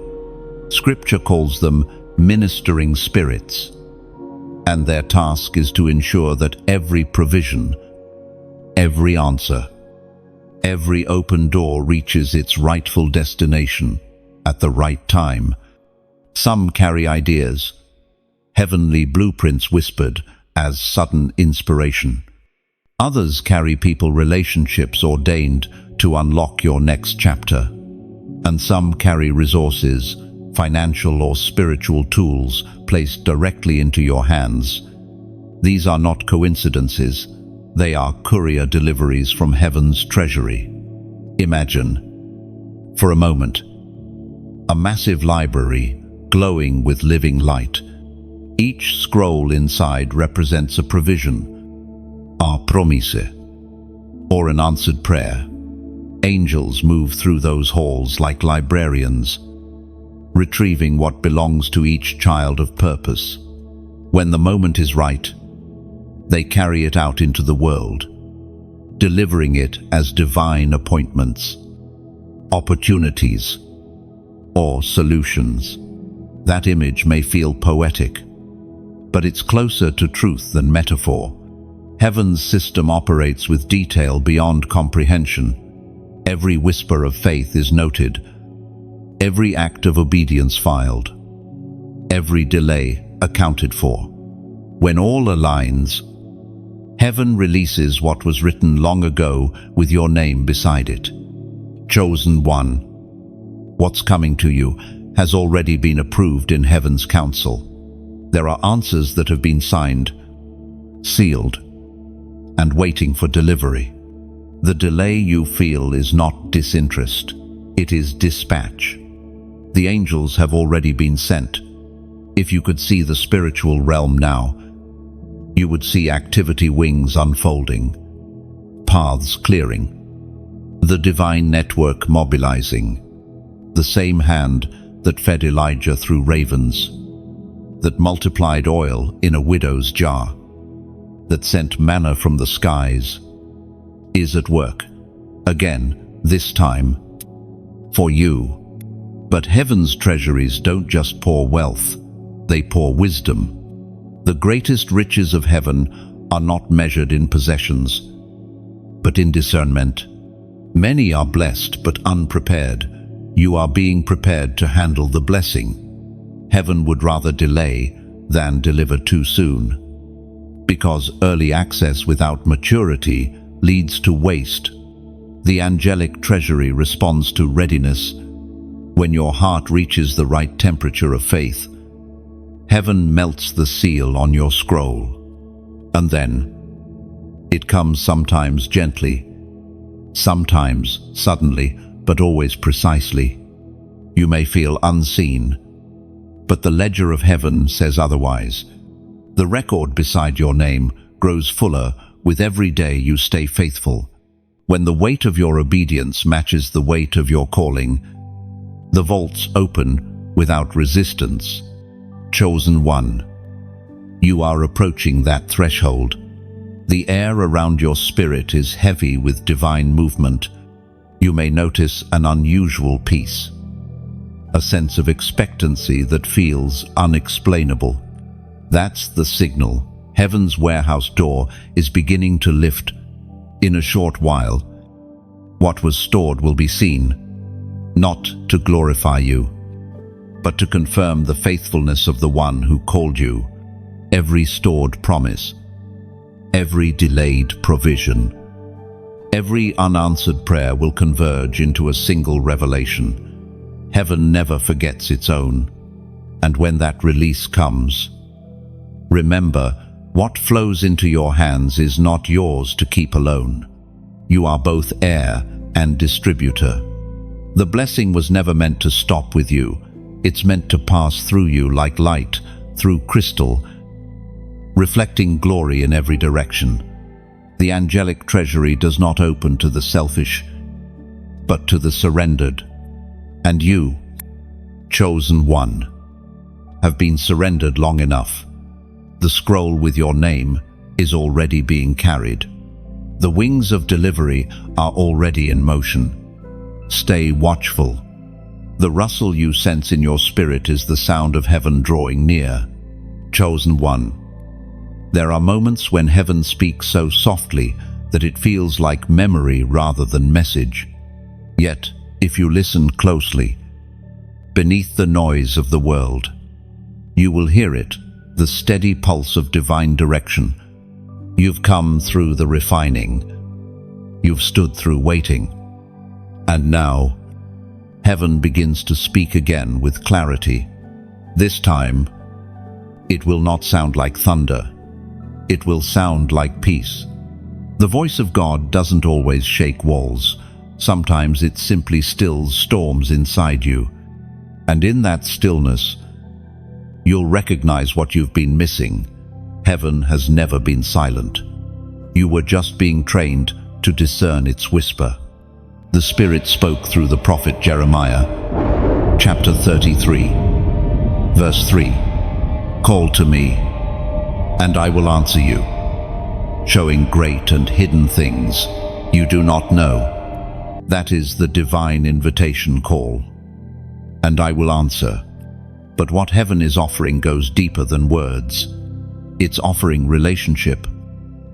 Scripture calls them ministering spirits, and their task is to ensure that every provision, every answer, every open door reaches its rightful destination at the right time. Some carry ideas, heavenly blueprints whispered as sudden inspiration. Others carry people relationships ordained to unlock your next chapter. And some carry resources, financial or spiritual tools placed directly into your hands. These are not coincidences, they are courier deliveries from heaven's treasury. Imagine, for a moment, a massive library glowing with living light. Each scroll inside represents a provision, a promise, or an answered prayer. Angels move through those halls like librarians, retrieving what belongs to each child of purpose. When the moment is right, they carry it out into the world, delivering it as divine appointments, opportunities, or solutions. That image may feel poetic, but it's closer to truth than metaphor. Heaven's system operates with detail beyond comprehension. Every whisper of faith is noted, every act of obedience filed, every delay accounted for. When all aligns, heaven releases what was written long ago with your name beside it. Chosen one. What's coming to you has already been approved in heaven's council. There are answers that have been signed, sealed, and waiting for delivery. The delay you feel is not disinterest, it is dispatch. The angels have already been sent. If you could see the spiritual realm now, you would see activity wings unfolding, paths clearing, the divine network mobilizing, the same hand that fed Elijah through ravens, that multiplied oil in a widow's jar, that sent manna from the skies, is at work, again, this time, for you. But heaven's treasuries don't just pour wealth, they pour wisdom. The greatest riches of heaven are not measured in possessions, but in discernment. Many are blessed but unprepared, You are being prepared to handle the blessing. Heaven would rather delay than deliver too soon, because early access without maturity leads to waste. The angelic treasury responds to readiness. When your heart reaches the right temperature of faith, heaven melts the seal on your scroll. And then, it comes sometimes gently, sometimes suddenly, but always precisely. You may feel unseen, but the ledger of heaven says otherwise. The record beside your name grows fuller with every day you stay faithful. When the weight of your obedience matches the weight of your calling, the vaults open without resistance. Chosen one, you are approaching that threshold. The air around your spirit is heavy with divine movement. You may notice an unusual peace, a sense of expectancy that feels unexplainable. That's the signal. Heaven's warehouse door is beginning to lift. In a short while, what was stored will be seen, not to glorify you, but to confirm the faithfulness of the one who called you. Every stored promise, every delayed provision, every unanswered prayer will converge into a single revelation. Heaven never forgets its own. And when that release comes, remember, what flows into your hands is not yours to keep alone. You are both heir and distributor. The blessing was never meant to stop with you. It's meant to pass through you like light through crystal, reflecting glory in every direction. The angelic treasury does not open to the selfish, but to the surrendered. And you, chosen one, have been surrendered long enough. The scroll with your name is already being carried. The wings of delivery are already in motion. Stay watchful. The rustle you sense in your spirit is the sound of heaven drawing near. Chosen one, there are moments when heaven speaks so softly that it feels like memory rather than message. Yet, if you listen closely, beneath the noise of the world, you will hear it, the steady pulse of divine direction. You've come through the refining. You've stood through waiting. And now, heaven begins to speak again with clarity. This time, it will not sound like thunder. It will sound like peace. The voice of God doesn't always shake walls. Sometimes it simply stills storms inside you. And in that stillness, you'll recognize what you've been missing. Heaven has never been silent. You were just being trained to discern its whisper. The Spirit spoke through the prophet Jeremiah, chapter 33, verse 3. Call to me, and I will answer you, showing great and hidden things you do not know. That is the divine invitation call. And I will answer. But what heaven is offering goes deeper than words. It's offering relationship.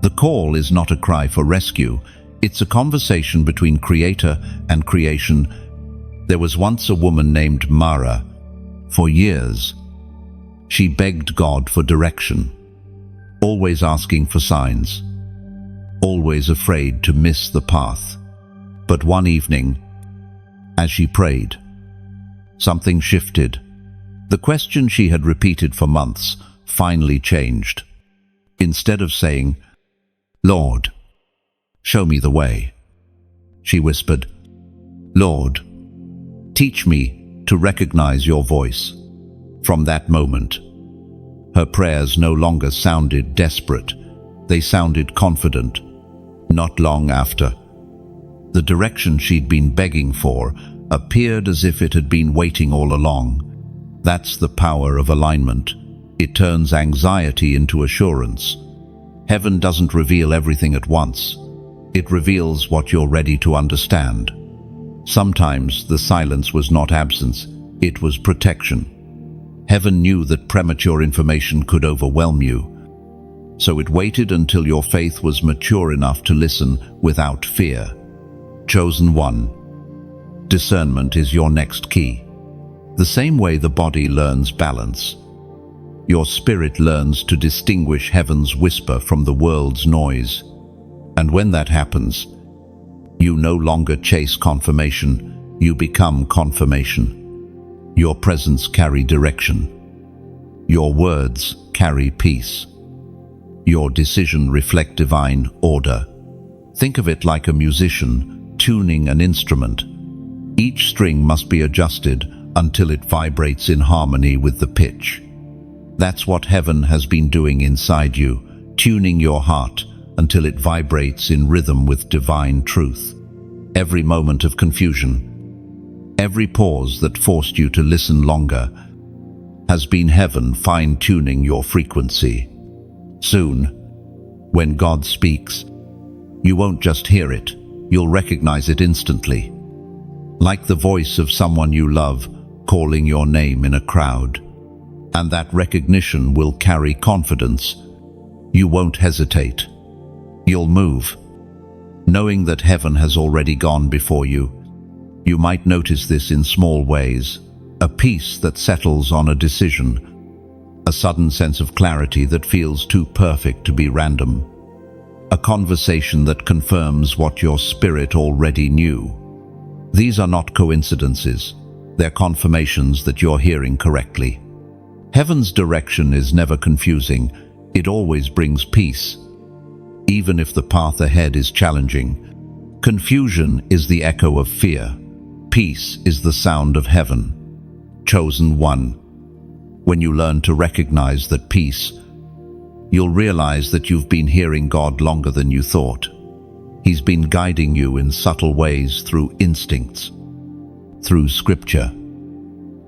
The call is not a cry for rescue. It's a conversation between Creator and creation. There was once a woman named Mara. For years, she begged God for direction, always asking for signs, always afraid to miss the path. But one evening, as she prayed, something shifted. The question she had repeated for months finally changed. Instead of saying, "Lord, show me the way," she whispered, "Lord, teach me to recognize your voice." From that moment, her prayers no longer sounded desperate. They sounded confident. Not long after, the direction she'd been begging for appeared as if it had been waiting all along. That's the power of alignment. It turns anxiety into assurance. Heaven doesn't reveal everything at once. It reveals what you're ready to understand. Sometimes the silence was not absence, it was protection. Heaven knew that premature information could overwhelm you, so it waited until your faith was mature enough to listen without fear. Chosen one, Discernment is your next key. The same way the body learns balance, your spirit learns to distinguish heaven's whisper from the world's noise. And when that happens, you no longer chase confirmation, you become confirmation. Your presence carries direction. Your words carry peace. Your decision reflects divine order. Think of it like a musician tuning an instrument. Each string must be adjusted until it vibrates in harmony with the pitch. That's what heaven has been doing inside you, tuning your heart until it vibrates in rhythm with divine truth. Every moment of confusion, every pause that forced you to listen longer, has been heaven fine-tuning your frequency. Soon, when God speaks, you won't just hear it, you'll recognize it instantly. Like the voice of someone you love calling your name in a crowd. And that recognition will carry confidence. You won't hesitate. You'll move, knowing that heaven has already gone before you. You might notice this in small ways. A peace that settles on a decision. A sudden sense of clarity that feels too perfect to be random. A conversation that confirms what your spirit already knew. These are not coincidences. They're confirmations that you're hearing correctly. Heaven's direction is never confusing. It always brings peace, even if the path ahead is challenging. Confusion is the echo of fear. Peace is the sound of heaven. Chosen one. When you learn to recognize that peace, you'll realize that you've been hearing God longer than you thought. He's been guiding you in subtle ways through instincts, through scripture,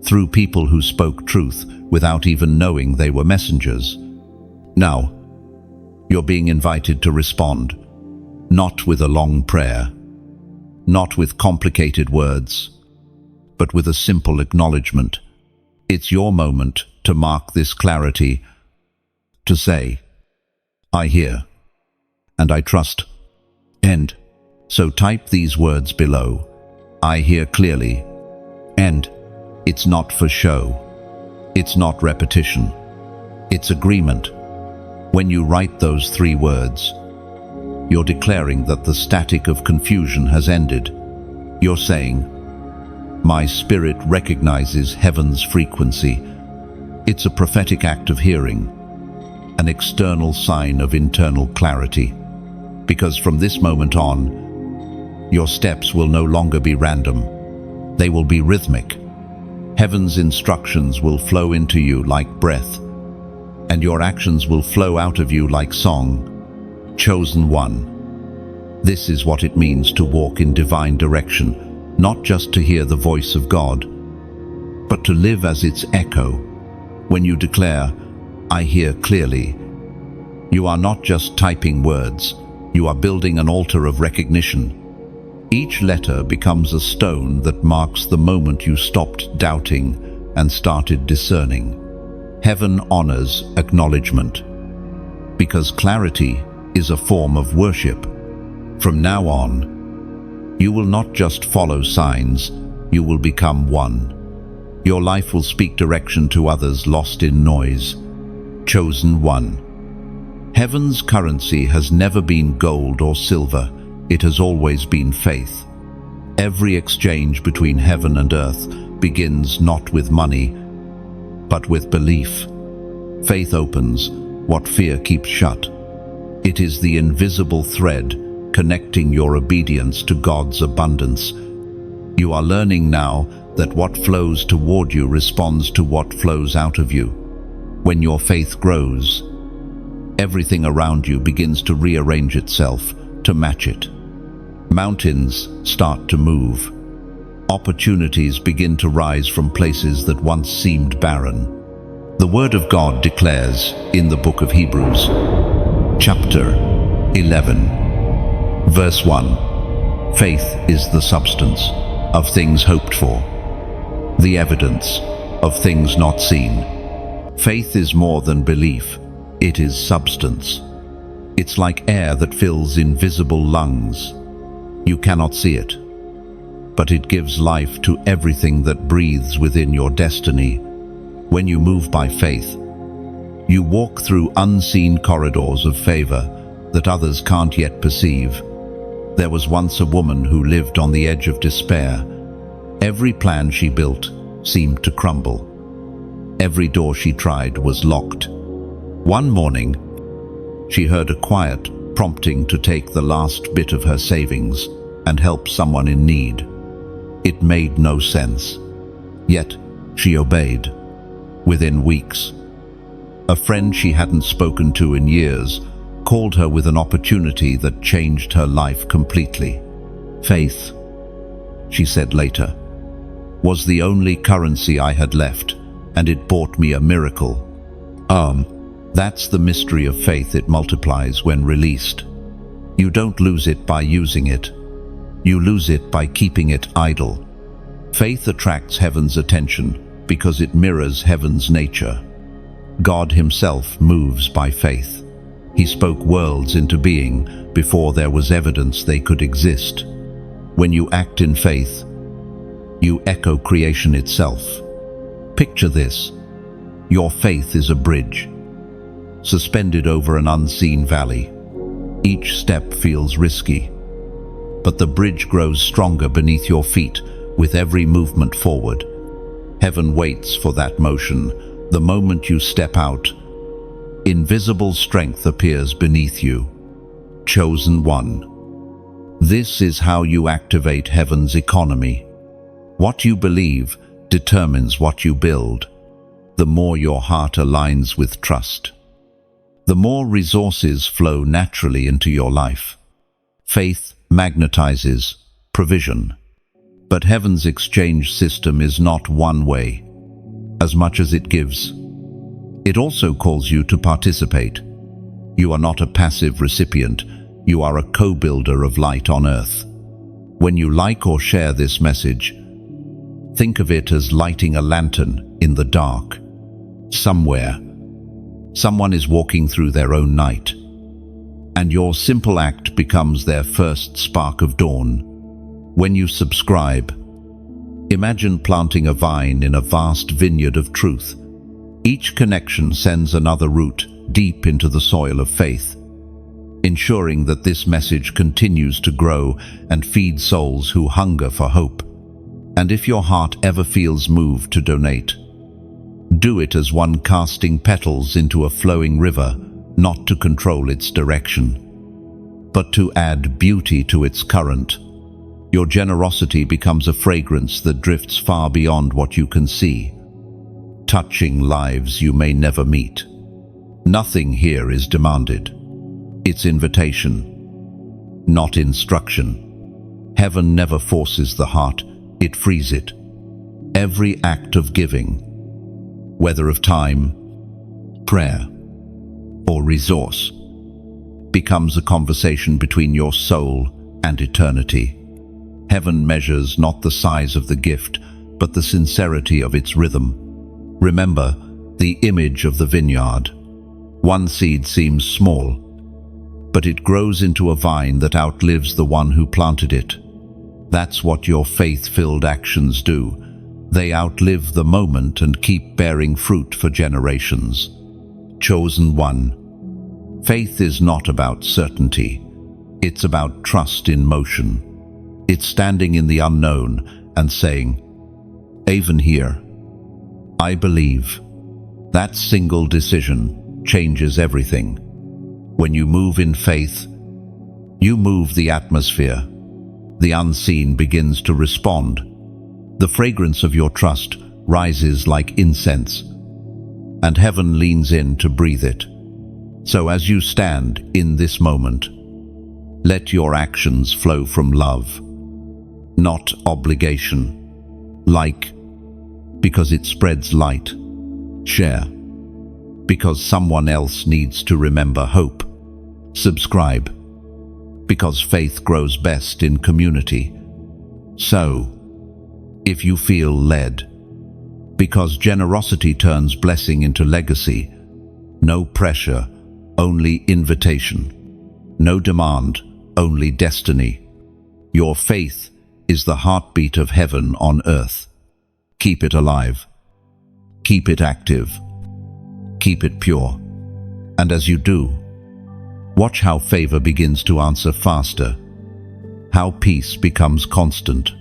through people who spoke truth without even knowing they were messengers. Now, you're being invited to respond, not with a long prayer, not with complicated words, but with a simple acknowledgement. It's your moment to mark this clarity, to say, I hear, and I trust. End. So type these words below. I hear clearly. And it's not for show. It's not repetition. It's agreement. When you write those 3 words, you're declaring that the static of confusion has ended. You're saying, my spirit recognizes heaven's frequency. It's a prophetic act of hearing, an external sign of internal clarity. Because from this moment on, your steps will no longer be random. They will be rhythmic. Heaven's instructions will flow into you like breath, and your actions will flow out of you like song. Chosen one. This is what it means to walk in divine direction, not just to hear the voice of God, but to live as its echo. When you declare, I hear clearly, you are not just typing words, you are building an altar of recognition. Each letter becomes a stone that marks the moment you stopped doubting and started discerning. Heaven honors acknowledgement, because clarity is a form of worship. From now on, you will not just follow signs, you will become one. Your life will speak direction to others lost in noise. Chosen one. Heaven's currency has never been gold or silver, it has always been faith. Every exchange between heaven and earth begins not with money, but with belief. Faith opens what fear keeps shut. It is the invisible thread connecting your obedience to God's abundance. You are learning now that what flows toward you responds to what flows out of you. When your faith grows, everything around you begins to rearrange itself to match it. Mountains start to move. Opportunities begin to rise from places that once seemed barren. The Word of God declares in the book of Hebrews, chapter 11, verse 1, faith is the substance of things hoped for, the evidence of things not seen. Faith is more than belief. It is substance. It's like air that fills invisible lungs. You cannot see it, but it gives life to everything that breathes within your destiny. When you move by faith, you walk through unseen corridors of favor that others can't yet perceive. There was once a woman who lived on the edge of despair. Every plan she built seemed to crumble. Every door she tried was locked. One morning, she heard a quiet prompting to take the last bit of her savings and help someone in need. It made no sense, yet she obeyed. Within weeks, a friend she hadn't spoken to in years called her with an opportunity that changed her life completely. Faith, she said later, was the only currency I had left, and it bought me a miracle. That's the mystery of faith. It multiplies when released. You don't lose it by using it. You lose it by keeping it idle. Faith attracts heaven's attention because it mirrors heaven's nature. God himself moves by faith. He spoke worlds into being before there was evidence they could exist. When you act in faith, you echo creation itself. Picture this. Your faith is a bridge, suspended over an unseen valley. Each step feels risky, but the bridge grows stronger beneath your feet with every movement forward. Heaven waits for that motion. The moment you step out, invisible strength appears beneath you. Chosen one. This is how you activate heaven's economy. What you believe determines what you build. The more your heart aligns with trust, the more resources flow naturally into your life. Faith magnetizes provision. But heaven's exchange system is not one way. As much as it gives, it also calls you to participate. You are not a passive recipient. You are a co-builder of light on earth. When you like or share this message, think of it as lighting a lantern in the dark. Somewhere, someone is walking through their own night, and your simple act becomes their first spark of dawn. When you subscribe, imagine planting a vine in a vast vineyard of truth. Each connection sends another root deep into the soil of faith, ensuring that this message continues to grow and feed souls who hunger for hope. And if your heart ever feels moved to donate, do it as one casting petals into a flowing river, not to control its direction, but to add beauty to its current. Your generosity becomes a fragrance that drifts far beyond what you can see, touching lives you may never meet. Nothing here is demanded. It's invitation, not instruction. Heaven never forces the heart, it frees it. Every act of giving, whether of time, prayer, or resource, becomes a conversation between your soul and eternity. Heaven measures not the size of the gift, but the sincerity of its rhythm. Remember the image of the vineyard. One seed seems small, but it grows into a vine that outlives the one who planted it. That's what your faith-filled actions do. They outlive the moment and keep bearing fruit for generations. Chosen one. Faith is not about certainty. It's about trust in motion. It's standing in the unknown and saying, even here, I believe. That single decision changes everything. When you move in faith, you move the atmosphere. The unseen begins to respond. The fragrance of your trust rises like incense, and heaven leans in to breathe it. So as you stand in this moment, let your actions flow from love, not obligation. Like, because it spreads light. Share, because someone else needs to remember hope. Subscribe, because faith grows best in community. So, if you feel led, because generosity turns blessing into legacy. No pressure, only invitation. No demand, only destiny. Your faith is the heartbeat of heaven on earth. Keep it alive. Keep it active. Keep it pure. And as you do, watch how favor begins to answer faster, how peace becomes constant,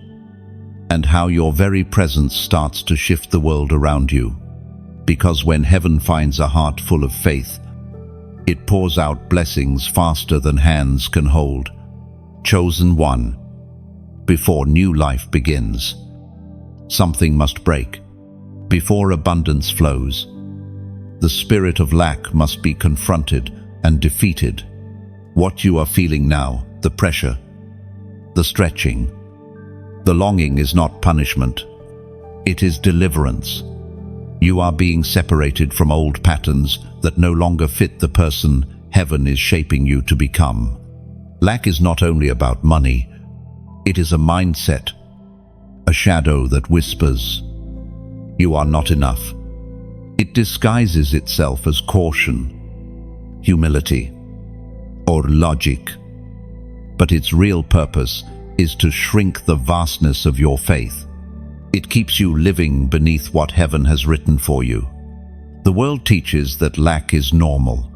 and how your very presence starts to shift the world around you. Because when heaven finds a heart full of faith, it pours out blessings faster than hands can hold. Chosen one, before new life begins, something must break. Before abundance flows, the spirit of lack must be confronted and defeated. What you are feeling now, the pressure, the stretching, the longing is not punishment. It is deliverance. You are being separated from old patterns that no longer fit the person heaven is shaping you to become. Lack is not only about money, it is a mindset, a shadow that whispers, "You are not enough." It disguises itself as caution, humility, or logic, but its real purpose is to shrink the vastness of your faith. It keeps you living beneath what heaven has written for you. The world teaches that lack is normal,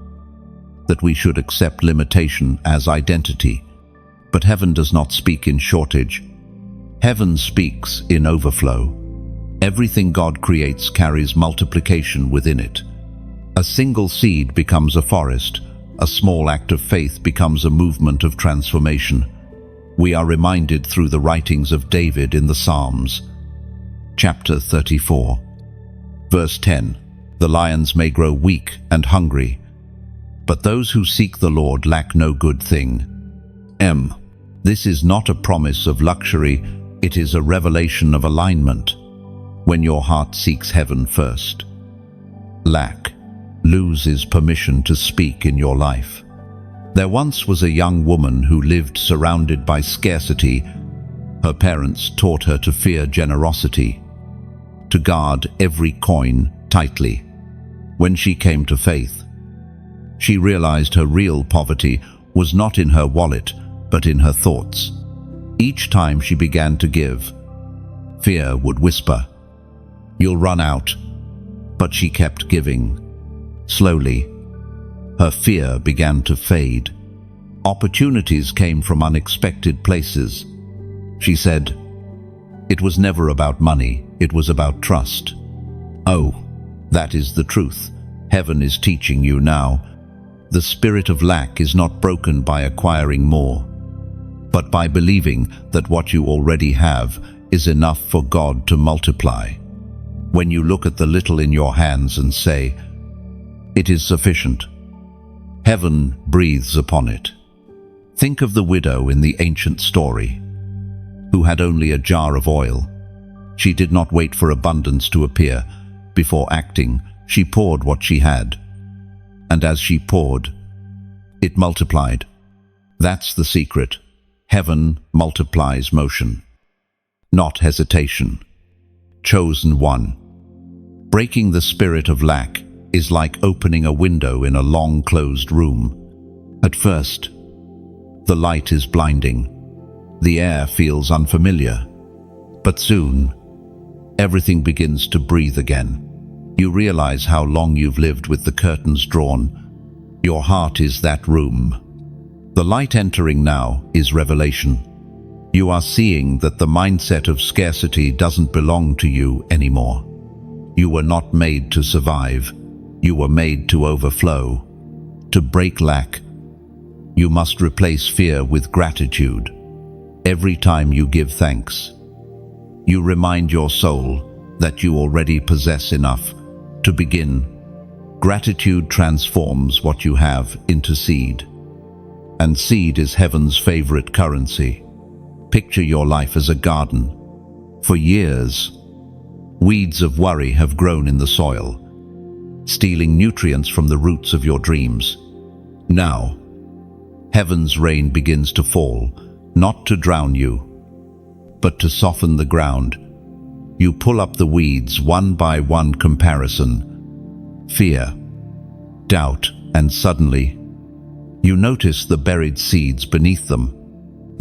that we should accept limitation as identity, but heaven does not speak in shortage. Heaven speaks in overflow. Everything God creates carries multiplication within it. A single seed becomes a forest. A small act of faith becomes a movement of transformation. We are reminded through the writings of David in the Psalms. Chapter 34, verse 10. The lions may grow weak and hungry, but those who seek the Lord lack no good thing. This is not a promise of luxury, it is a revelation of alignment. When your heart seeks heaven first, lack loses permission to speak in your life. There once was a young woman who lived surrounded by scarcity. Her parents taught her to fear generosity, to guard every coin tightly. When she came to faith, she realized her real poverty was not in her wallet, but in her thoughts. Each time she began to give, fear would whisper, "You'll run out." But she kept giving. Slowly, her fear began to fade. Opportunities came from unexpected places. She said, "It was never about money, it was about trust." Oh, that is the truth. Heaven is teaching you now. The spirit of lack is not broken by acquiring more, but by believing that what you already have is enough for God to multiply. When you look at the little in your hands and say, "It is sufficient," heaven breathes upon it. Think of the widow in the ancient story, who had only a jar of oil. She did not wait for abundance to appear. Before acting, she poured what she had. And as she poured, it multiplied. That's the secret. Heaven multiplies motion, not hesitation. Chosen one. Breaking the spirit of lack is like opening a window in a long closed room. At first, the light is blinding. The air feels unfamiliar. But soon, everything begins to breathe again. You realize how long you've lived with the curtains drawn. Your heart is that room. The light entering now is revelation. You are seeing that the mindset of scarcity doesn't belong to you anymore. You were not made to survive. You were made to overflow. To break lack, you must replace fear with gratitude. Every time you give thanks, you remind your soul that you already possess enough to begin. Gratitude transforms what you have into seed. And seed is heaven's favorite currency. Picture your life as a garden. For years, weeds of worry have grown in the soil, stealing nutrients from the roots of your dreams. Now, heaven's rain begins to fall, not to drown you, but to soften the ground. You pull up the weeds one by one: comparison, fear, doubt, and suddenly, you notice the buried seeds beneath them.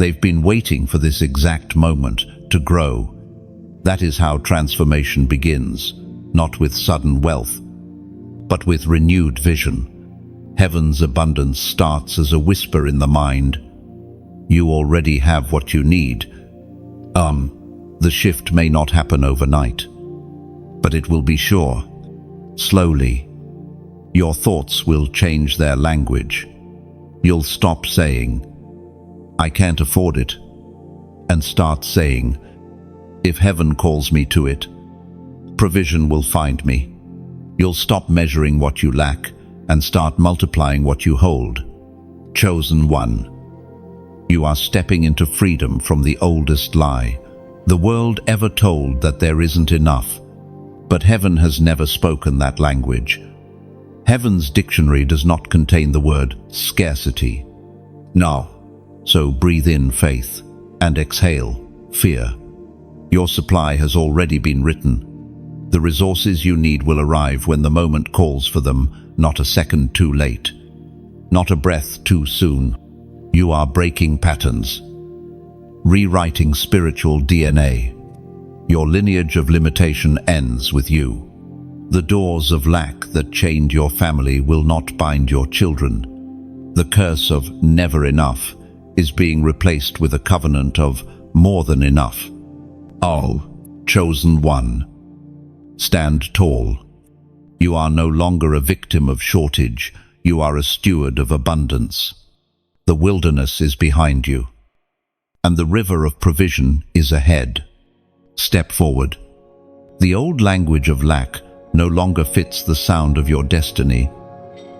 They've been waiting for this exact moment to grow. That is how transformation begins, not with sudden wealth, but with renewed vision. Heaven's abundance starts as a whisper in the mind. You already have what you need. The shift may not happen overnight, but it will be sure. Slowly, your thoughts will change their language. You'll stop saying, "I can't afford it," and start saying, "If heaven calls me to it, provision will find me." You'll stop measuring what you lack and start multiplying what you hold. Chosen one, you are stepping into freedom from the oldest lie the world ever told, that there isn't enough. But heaven has never spoken that language. Heaven's dictionary does not contain the word scarcity. No. So breathe in faith and exhale fear. Your supply has already been written. The resources you need will arrive when the moment calls for them, not a second too late, not a breath too soon. You are breaking patterns, rewriting spiritual DNA. Your lineage of limitation ends with you. The doors of lack that chained your family will not bind your children. The curse of never enough is being replaced with a covenant of more than enough. Oh, chosen one, stand tall. You are no longer a victim of shortage. You are a steward of abundance. The wilderness is behind you, and the river of provision is ahead. Step forward. The old language of lack no longer fits the sound of your destiny.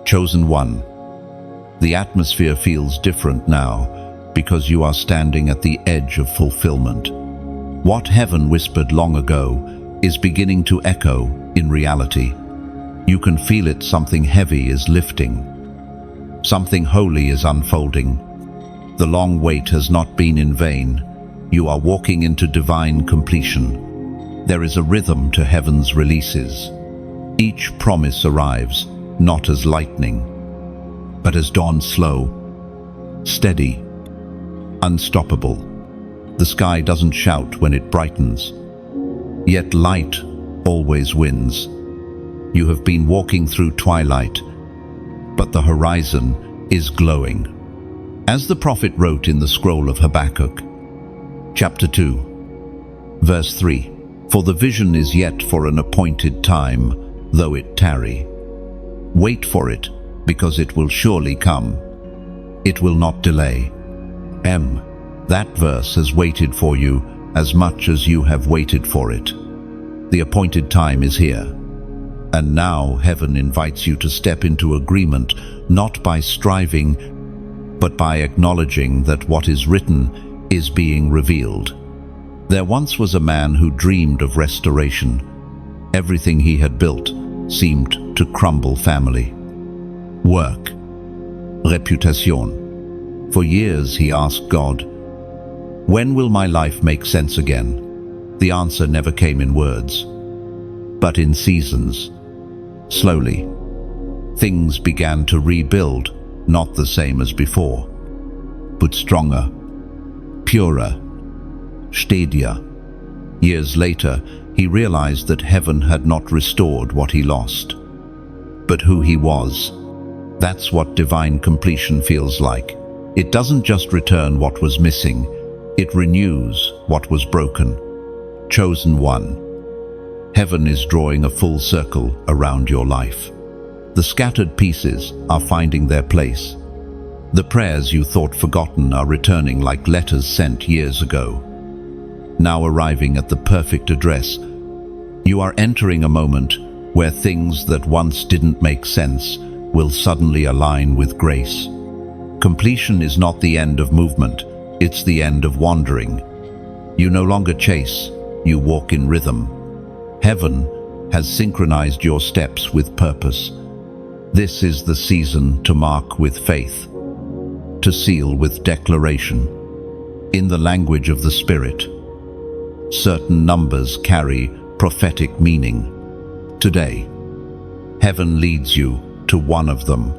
Chosen one, the atmosphere feels different now because you are standing at the edge of fulfillment. What heaven whispered long ago is beginning to echo in reality. You can feel it. Something heavy is lifting. Something holy is unfolding. The long wait has not been in vain. You are walking into divine completion. There is a rhythm to heaven's releases. Each promise arrives, not as lightning, but as dawn, slow, steady, unstoppable. The sky doesn't shout when it brightens, yet light always wins. You have been walking through twilight, but the horizon is glowing. As the prophet wrote in the scroll of Habakkuk, chapter 2, verse 3, "For the vision is yet for an appointed time, though it tarry. Wait for it, because it will surely come. It will not delay." That verse has waited for you as much as you have waited for it. The appointed time is here. And now heaven invites you to step into agreement, not by striving, but by acknowledging that what is written is being revealed. There once was a man who dreamed of restoration. Everything he had built seemed to crumble: family, work, reputation. For years he asked God, "When will my life make sense again?" The answer never came in words, but in seasons. Slowly, things began to rebuild, not the same as before, but stronger, purer, steadier. Years later, he realized that heaven had not restored what he lost, but who he was. That's what divine completion feels like. It doesn't just return what was missing, it renews what was broken. Chosen one, heaven is drawing a full circle around your life. The scattered pieces are finding their place. The prayers you thought forgotten are returning like letters sent years ago, now arriving at the perfect address. You are entering a moment where things that once didn't make sense will suddenly align with grace. Completion is not the end of movement, it's the end of wandering. You no longer chase, you walk in rhythm. Heaven has synchronized your steps with purpose. This is the season to mark with faith, to seal with declaration. In the language of the Spirit, certain numbers carry prophetic meaning. Today, heaven leads you to one of them.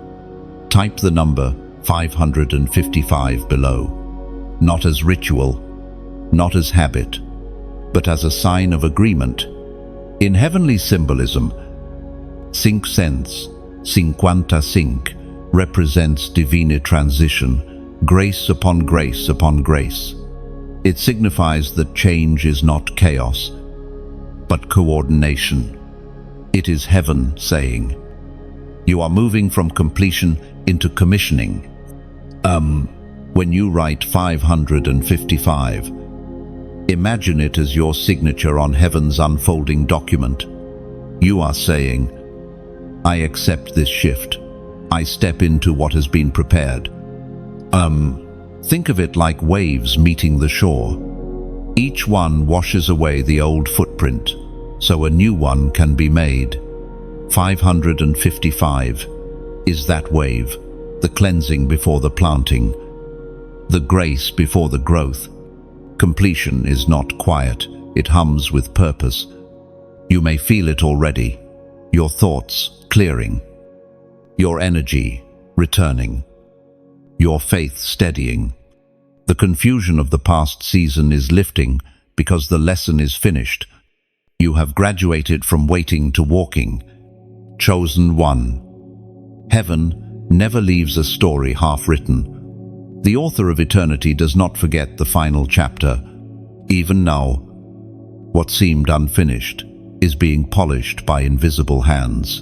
Type the number 555 below. not as ritual, not as habit, but as a sign of agreement. In heavenly symbolism, 55 represents divine transition, grace upon grace upon grace. It signifies that change is not chaos, but coordination. It is heaven saying, you are moving from completion into commissioning. When you write 555, imagine it as your signature on heaven's unfolding document. You are saying, I accept this shift. I step into what has been prepared. Think of it like waves meeting the shore. Each one washes away the old footprint, so a new one can be made. 555 is that wave, the cleansing before the planting, the grace before the growth. Completion is not quiet, it hums with purpose. You may feel it already, your thoughts clearing, your energy returning, your faith steadying. The confusion of the past season is lifting because the lesson is finished. You have graduated from waiting to walking. Chosen one. Heaven never leaves a story half-written. The author of eternity does not forget the final chapter. Even now, what seemed unfinished is being polished by invisible hands.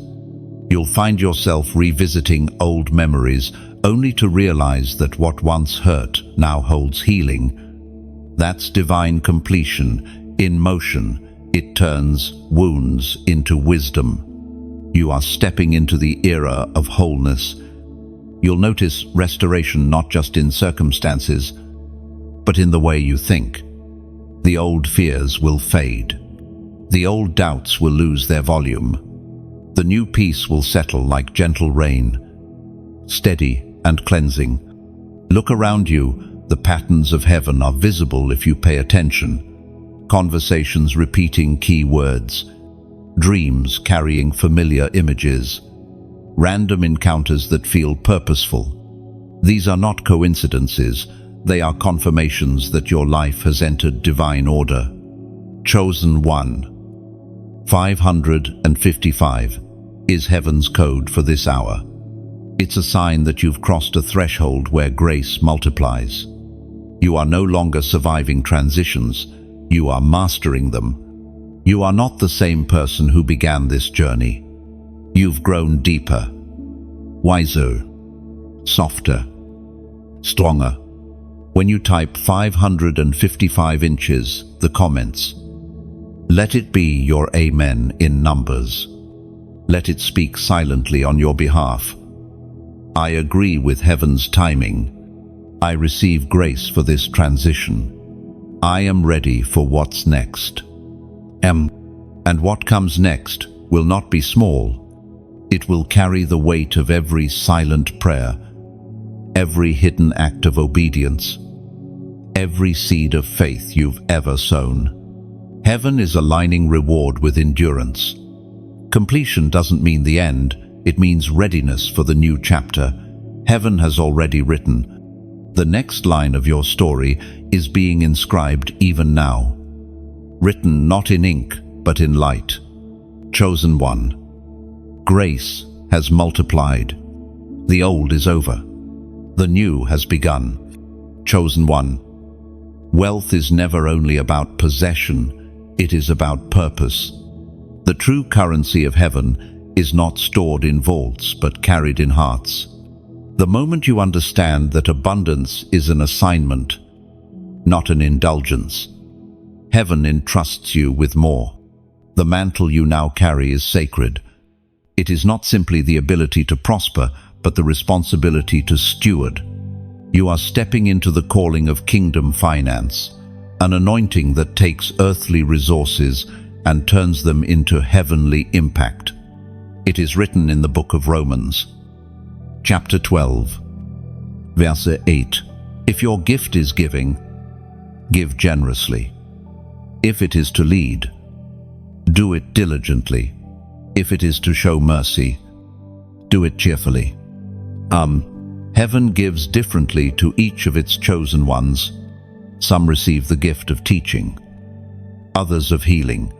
You'll find yourself revisiting old memories only to realize that what once hurt now holds healing. That's divine completion in motion. It turns wounds into wisdom. You are stepping into the era of wholeness. You'll notice restoration not just in circumstances, but in the way you think. The old fears will fade. The old doubts will lose their volume. The new peace will settle like gentle rain, steady and cleansing. Look around you. The patterns of heaven are visible if you pay attention. Conversations repeating key words, dreams carrying familiar images, random encounters that feel purposeful. These are not coincidences, they are confirmations that your life has entered divine order. Chosen one. 555 is heaven's code for this hour. It's a sign that you've crossed a threshold where grace multiplies. You are no longer surviving transitions, you are mastering them. You are not the same person who began this journey. You've grown deeper, wiser, softer, stronger. When you type 555 inches, the comments, let it be your amen in numbers. Let it speak silently on your behalf. I agree with heaven's timing. I receive grace for this transition. I am ready for what's next. And what comes next will not be small. It will carry the weight of every silent prayer, every hidden act of obedience, every seed of faith you've ever sown. Heaven is aligning reward with endurance. Completion doesn't mean the end, it means readiness for the new chapter. Heaven has already written. The next line of your story is being inscribed even now. Written not in ink, but in light. Chosen one. Grace has multiplied. The old is over. The new has begun. Chosen one. Wealth is never only about possession, it is about purpose. The true currency of heaven is not stored in vaults, but carried in hearts. The moment you understand that abundance is an assignment, not an indulgence, heaven entrusts you with more. The mantle you now carry is sacred. It is not simply the ability to prosper, but the responsibility to steward. You are stepping into the calling of kingdom finance, an anointing that takes earthly resources and turns them into heavenly impact. It is written in the book of Romans, chapter 12, verse 8. If your gift is giving, give generously. If it is to lead, do it diligently. If it is to show mercy, do it cheerfully. Heaven gives differently to each of its chosen ones. Some receive the gift of teaching, others of healing,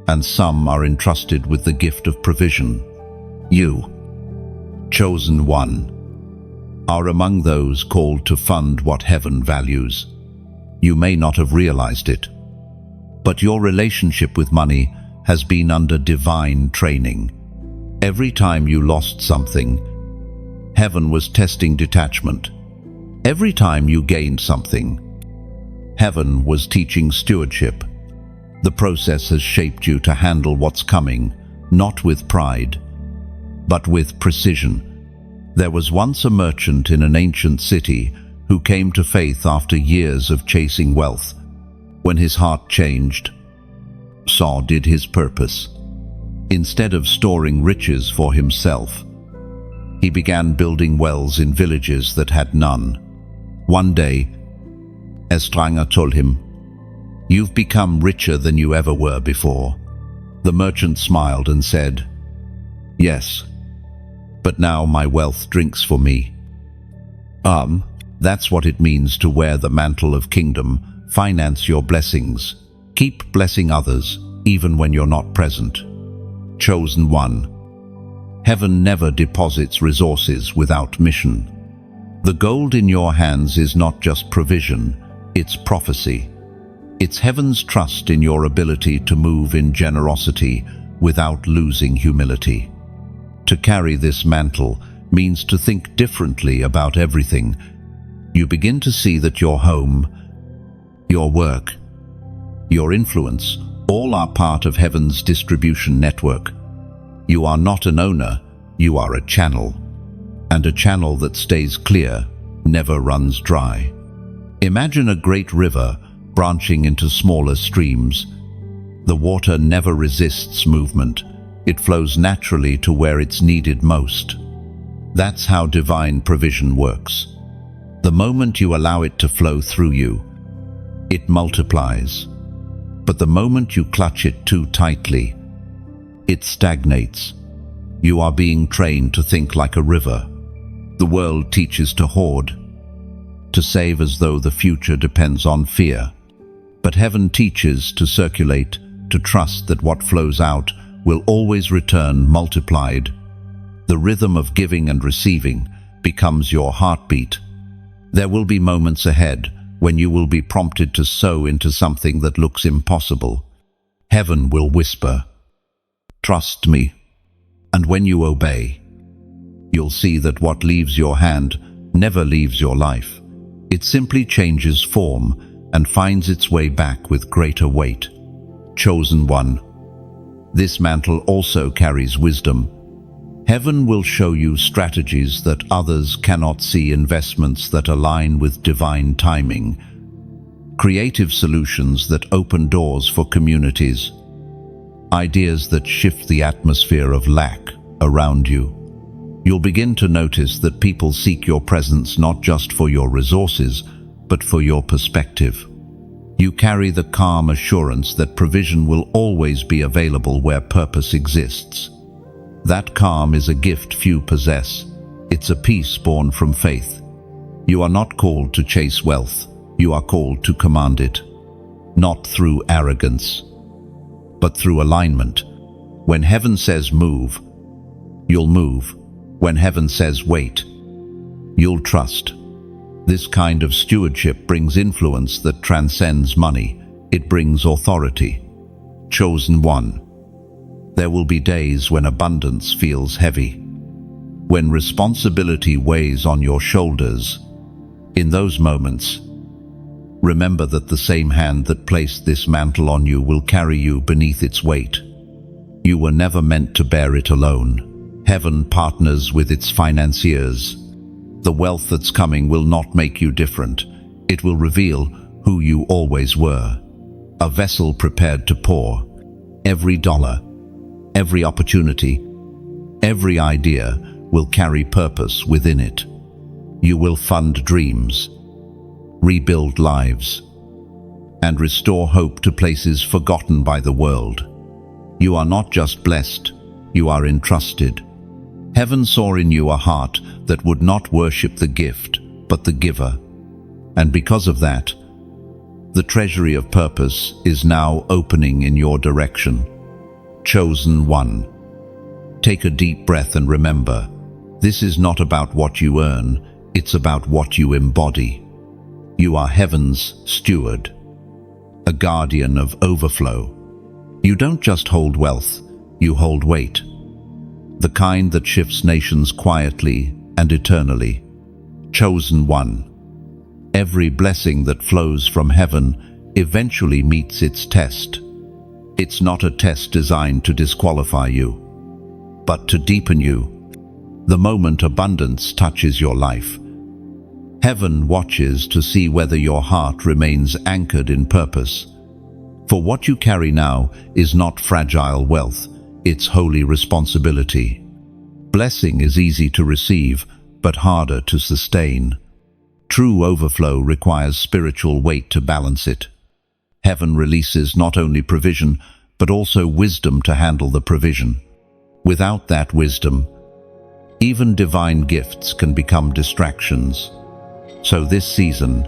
and some are entrusted with the gift of provision. You, chosen one, are among those called to fund what heaven values. You may not have realized it, but your relationship with money has been under divine training. Every time you lost something, heaven was testing detachment. Every time you gained something, heaven was teaching stewardship. The process has shaped you to handle what's coming, not with pride, but with precision. There was once a merchant in an ancient city who came to faith after years of chasing wealth. When his heart changed, so did his purpose. Instead of storing riches for himself, he began building wells in villages that had none. One day, Estranga told him, "You've become richer than you ever were before." The merchant smiled and said, "Yes, but now my wealth drinks for me." That's what it means to wear the mantle of kingdom. Finance your blessings. Keep blessing others, even when you're not present. Chosen one. Heaven never deposits resources without mission. The gold in your hands is not just provision, it's prophecy. It's heaven's trust in your ability to move in generosity without losing humility. To carry this mantle means to think differently about everything. You begin to see that your home, your work, your influence, all are part of heaven's distribution network. You are not an owner, you are a channel. And a channel that stays clear, never runs dry. Imagine a great river branching into smaller streams. The water never resists movement. It flows naturally to where it's needed most. That's how divine provision works. The moment you allow it to flow through you, it multiplies. But the moment you clutch it too tightly, it stagnates. You are being trained to think like a river. The world teaches to hoard, to save as though the future depends on fear. But heaven teaches to circulate, to trust that what flows out will always return multiplied. The rhythm of giving and receiving becomes your heartbeat. There will be moments ahead when you will be prompted to sow into something that looks impossible. Heaven will whisper, "Trust me." And when you obey, you'll see that what leaves your hand never leaves your life. It simply changes form and finds its way back with greater weight. Chosen one. This mantle also carries wisdom. Heaven will show you strategies that others cannot see, investments that align with divine timing, creative solutions that open doors for communities, ideas that shift the atmosphere of lack around you. You'll begin to notice that people seek your presence not just for your resources, but for your perspective. You carry the calm assurance that provision will always be available where purpose exists. That calm is a gift few possess. It's a peace born from faith. You are not called to chase wealth. You are called to command it. Not through arrogance, but through alignment. When heaven says move, you'll move. When heaven says wait, you'll trust. This kind of stewardship brings influence that transcends money. It brings authority. Chosen one. There will be days when abundance feels heavy, when responsibility weighs on your shoulders. In those moments, remember that the same hand that placed this mantle on you will carry you beneath its weight. You were never meant to bear it alone. Heaven partners with its financiers. The wealth that's coming will not make you different. It will reveal who you always were. A vessel prepared to pour. Every dollar, every opportunity, every idea will carry purpose within it. You will fund dreams, rebuild lives, and restore hope to places forgotten by the world. You are not just blessed, you are entrusted. Heaven saw in you a heart that would not worship the gift, but the giver. And because of that, The treasury of purpose is now opening in your direction. Chosen one. Take a deep breath and remember, this is not about what you earn, it's about what you embody. You are heaven's steward, a guardian of overflow. You don't just hold wealth, you hold weight. The kind that shifts nations quietly and eternally. Chosen one. Every blessing that flows from heaven eventually meets its test. It's not a test designed to disqualify you, but to deepen you. The moment abundance touches your life, heaven watches to see whether your heart remains anchored in purpose. For what you carry now is not fragile wealth, it's holy responsibility. Blessing is easy to receive, but harder to sustain. True overflow requires spiritual weight to balance it. Heaven releases not only provision, but also wisdom to handle the provision. Without that wisdom, even divine gifts can become distractions. So this season,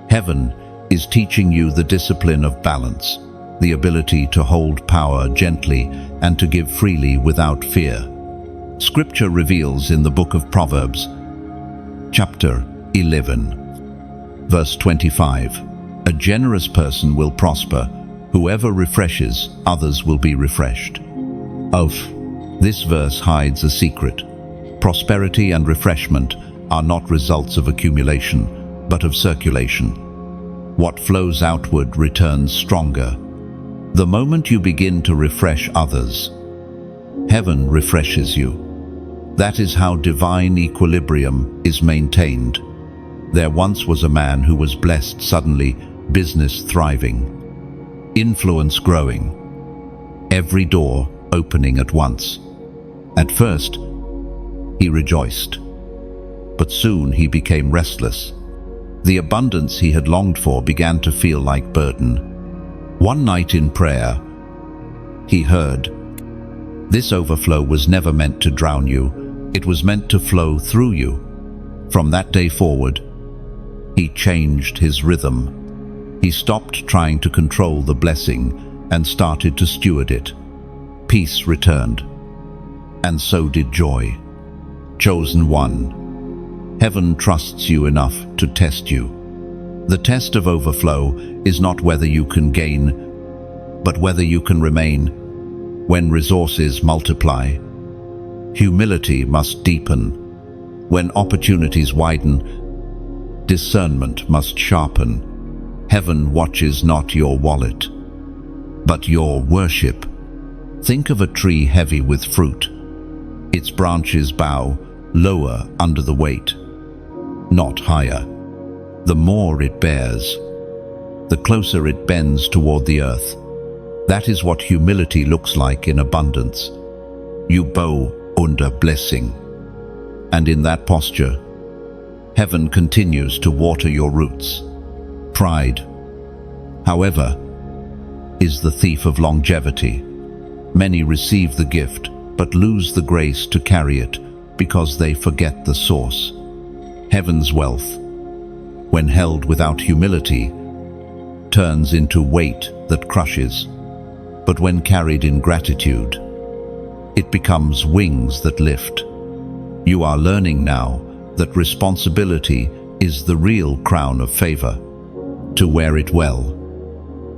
heaven is teaching you the discipline of balance, the ability to hold power gently and to give freely without fear. Scripture reveals in the book of Proverbs, chapter 11, verse 25, a generous person will prosper, whoever refreshes others will be refreshed. This verse hides a secret. Prosperity and refreshment are not results of accumulation, but of circulation. What flows outward returns stronger. The moment you begin to refresh others, heaven refreshes you. That is how divine equilibrium is maintained. There once was a man who was blessed suddenly, business thriving, influence growing, every door opening at once. At first, he rejoiced, but soon he became restless. The abundance he had longed for began to feel like burden. One night in prayer, he heard, "This overflow was never meant to drown you, it was meant to flow through you." From that day forward, he changed his rhythm. He stopped trying to control the blessing and started to steward it. Peace returned, and so did joy. Chosen one. Heaven trusts you enough to test you. The test of overflow is not whether you can gain, but whether you can remain. When resources multiply, humility must deepen. When opportunities widen, discernment must sharpen. Heaven watches not your wallet, but your worship. Think of a tree heavy with fruit. Its branches bow lower under the weight, not higher. The more it bears, the closer it bends toward the earth. That is what humility looks like in abundance. You bow under blessing, and in that posture, heaven continues to water your roots. Pride, however, is the thief of longevity. Many receive the gift, but lose the grace to carry it because they forget the source. Heaven's wealth, when held without humility, turns into weight that crushes, but when carried in gratitude, it becomes wings that lift. You are learning now that responsibility is the real crown of favor. To wear it well,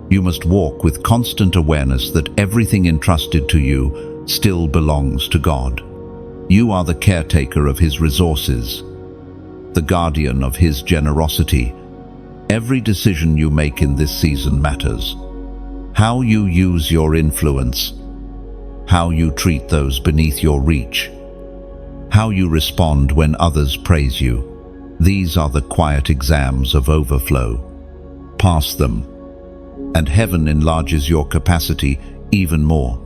you must walk with constant awareness that everything entrusted to you still belongs to God. You are the caretaker of His resources, the guardian of His generosity. Every decision you make in this season matters. How you use your influence, how you treat those beneath your reach, how you respond when others praise you. These are the quiet exams of overflow. Pass them, and heaven enlarges your capacity even more.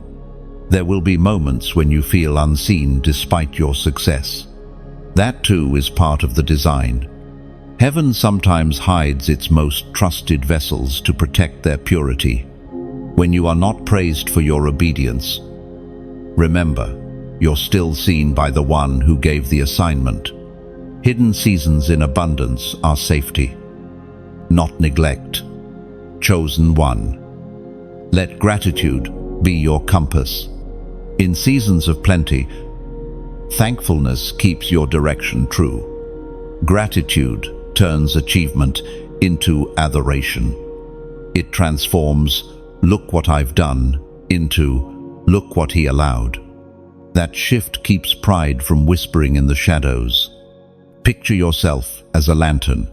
There will be moments when you feel unseen despite your success. That too is part of the design. Heaven sometimes hides its most trusted vessels to protect their purity. When you are not praised for your obedience, remember, you're still seen by the one who gave the assignment. Hidden seasons in abundance are safety, not neglect. Chosen one. Let gratitude be your compass. In seasons of plenty, thankfulness keeps your direction true. Gratitude turns achievement into adoration. It transforms "look what I've done" into "look what he allowed." That shift keeps pride from whispering in the shadows. Picture yourself as a lantern.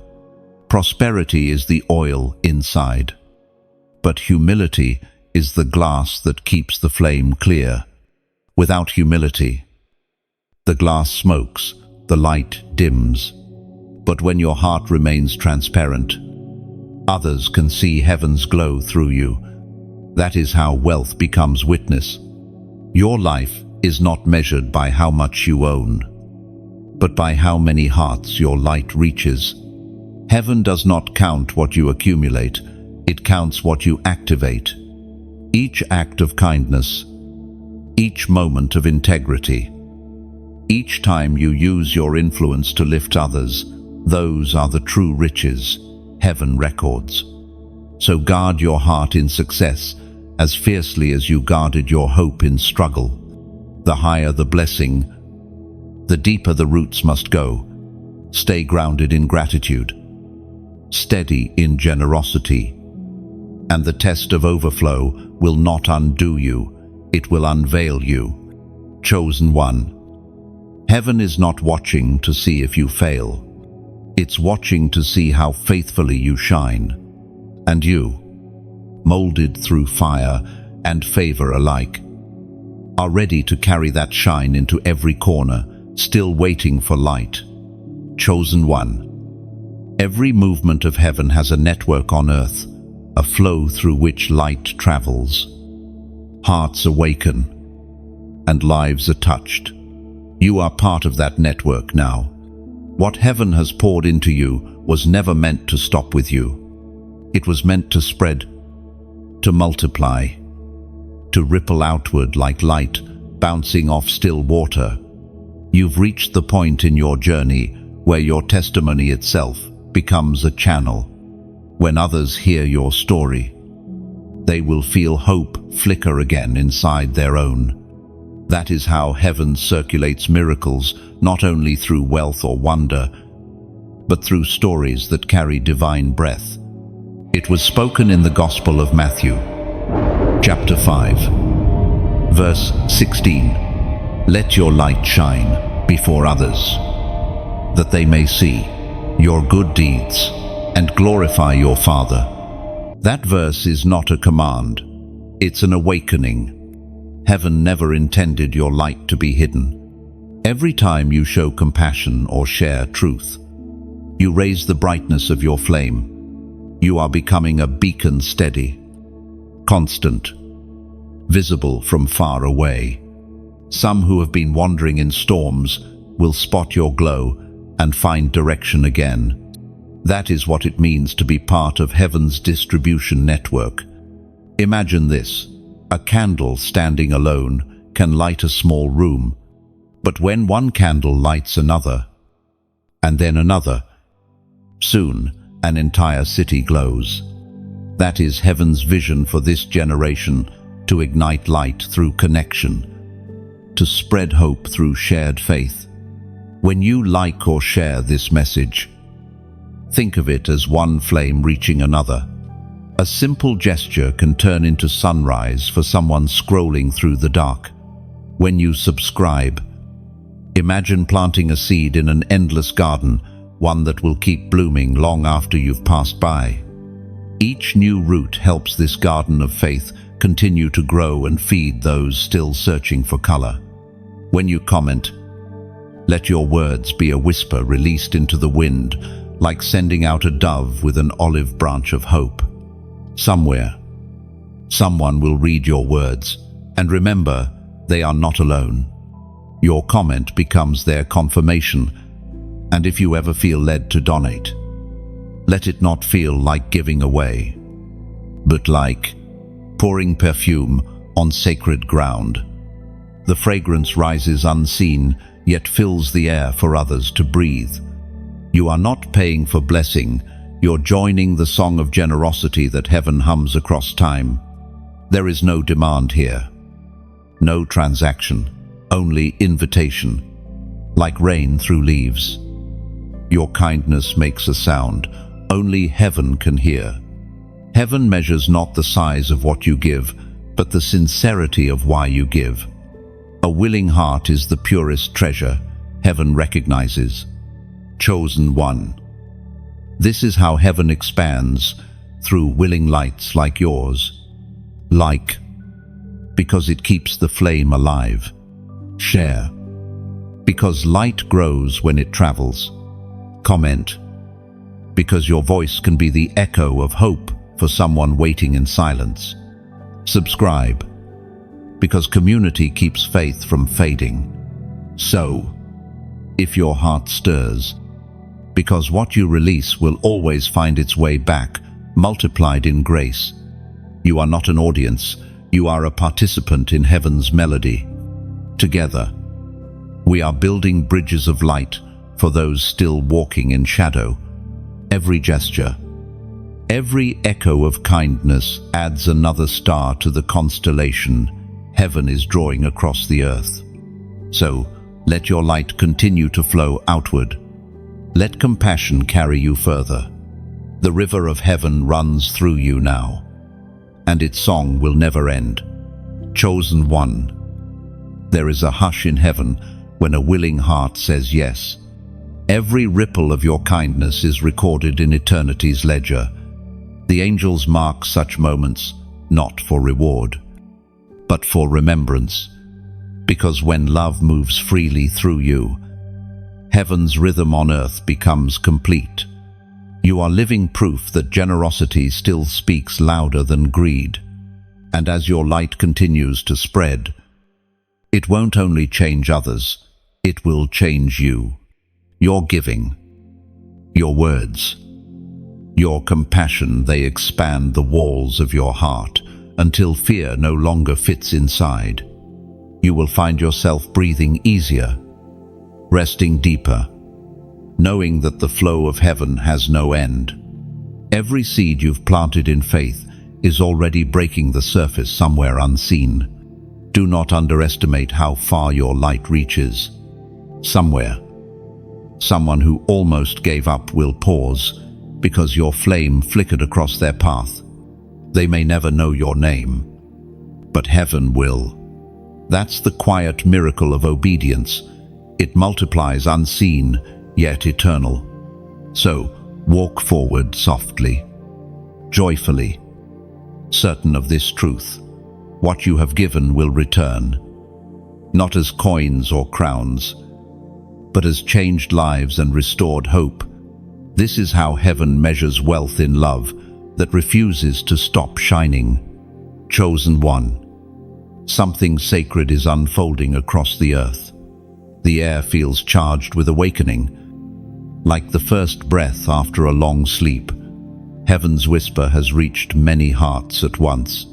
Prosperity is the oil inside, but humility is the glass that keeps the flame clear. Without humility, the glass smokes, the light dims. But when your heart remains transparent, others can see heaven's glow through you. That is how wealth becomes witness. Your life is not measured by how much you own, but by how many hearts your light reaches. Heaven does not count what you accumulate, it counts what you activate. Each act of kindness, each moment of integrity, each time you use your influence to lift others, those are the true riches heaven records. So guard your heart in success as fiercely as you guarded your hope in struggle. The higher the blessing, the deeper the roots must go. Stay grounded in gratitude, steady in generosity, and the test of overflow will not undo you, it will unveil you. Chosen one. Heaven is not watching to see if you fail. It's watching to see how faithfully you shine. And you, molded through fire and favor alike, are ready to carry that shine into every corner, still waiting for light. Chosen one. Every movement of heaven has a network on earth, a flow through which light travels. Hearts awaken, and lives are touched. You are part of that network now. What heaven has poured into you was never meant to stop with you. It was meant to spread, to multiply, to ripple outward like light bouncing off still water. You've reached the point in your journey where your testimony itself becomes a channel. When others hear your story, they will feel hope flicker again inside their own. That is how heaven circulates miracles, not only through wealth or wonder, but through stories that carry divine breath. It was spoken in the Gospel of Matthew, chapter 5, verse 16. Let your light shine before others, that they may see your good deeds and glorify your Father. That verse is not a command, it's an awakening. Heaven never intended your light to be hidden. Every time you show compassion or share truth, you raise the brightness of your flame. You are becoming a beacon, steady, constant, visible from far away. Some who have been wandering in storms will spot your glow and find direction again. That is what it means to be part of heaven's distribution network. Imagine this. A candle standing alone can light a small room, but when one candle lights another, and then another, soon an entire city glows. That is heaven's vision for this generation, to ignite light through connection, to spread hope through shared faith. When you like or share this message, think of it as one flame reaching another. A simple gesture can turn into sunrise for someone scrolling through the dark. When you subscribe, imagine planting a seed in an endless garden, one that will keep blooming long after you've passed by. Each new root helps this garden of faith continue to grow and feed those still searching for color. When you comment, let your words be a whisper released into the wind, like sending out a dove with an olive branch of hope. Somewhere, someone will read your words, and remember, they are not alone. Your comment becomes their confirmation, and if you ever feel led to donate, let it not feel like giving away, but like pouring perfume on sacred ground. The fragrance rises unseen, yet fills the air for others to breathe. You are not paying for blessing, You're joining the song of generosity that heaven hums across time. There is no demand here, no transaction, only invitation, like rain through leaves. Your kindness makes a sound only heaven can hear. Heaven measures not the size of what you give, but the sincerity of why you give. A willing heart is the purest treasure heaven recognizes. Chosen one. This is how heaven expands, through willing lights like yours. Like, because it keeps the flame alive. Share, because light grows when it travels. Comment, because your voice can be the echo of hope for someone waiting in silence. Subscribe, because community keeps faith from fading. Sow, if your heart stirs, because what you release will always find its way back, multiplied in grace. You are not an audience, you are a participant in heaven's melody. Together, we are building bridges of light for those still walking in shadow. Every gesture, every echo of kindness adds another star to the constellation heaven is drawing across the earth. So, let your light continue to flow outward. Let compassion carry you further. The river of heaven runs through you now, and its song will never end. Chosen one. There is a hush in heaven when a willing heart says yes. Every ripple of your kindness is recorded in eternity's ledger. The angels mark such moments, not for reward, but for remembrance, because when love moves freely through you, heaven's rhythm on earth becomes complete. You are living proof that generosity still speaks louder than greed. And as your light continues to spread, it won't only change others, it will change you. Your giving, your words, your compassion, they expand the walls of your heart until fear no longer fits inside. You will find yourself breathing easier, resting deeper, knowing that the flow of heaven has no end. Every seed you've planted in faith is already breaking the surface somewhere unseen. Do not underestimate how far your light reaches. Somewhere, someone who almost gave up will pause because your flame flickered across their path. They may never know your name, but heaven will. That's the quiet miracle of obedience. It multiplies unseen, yet eternal. So, walk forward softly, joyfully, certain of this truth. What you have given will return, not as coins or crowns, but as changed lives and restored hope. This is how heaven measures wealth in love that refuses to stop shining. Chosen one. Something sacred is unfolding across the earth. The air feels charged with awakening. Like the first breath after a long sleep, heaven's whisper has reached many hearts at once,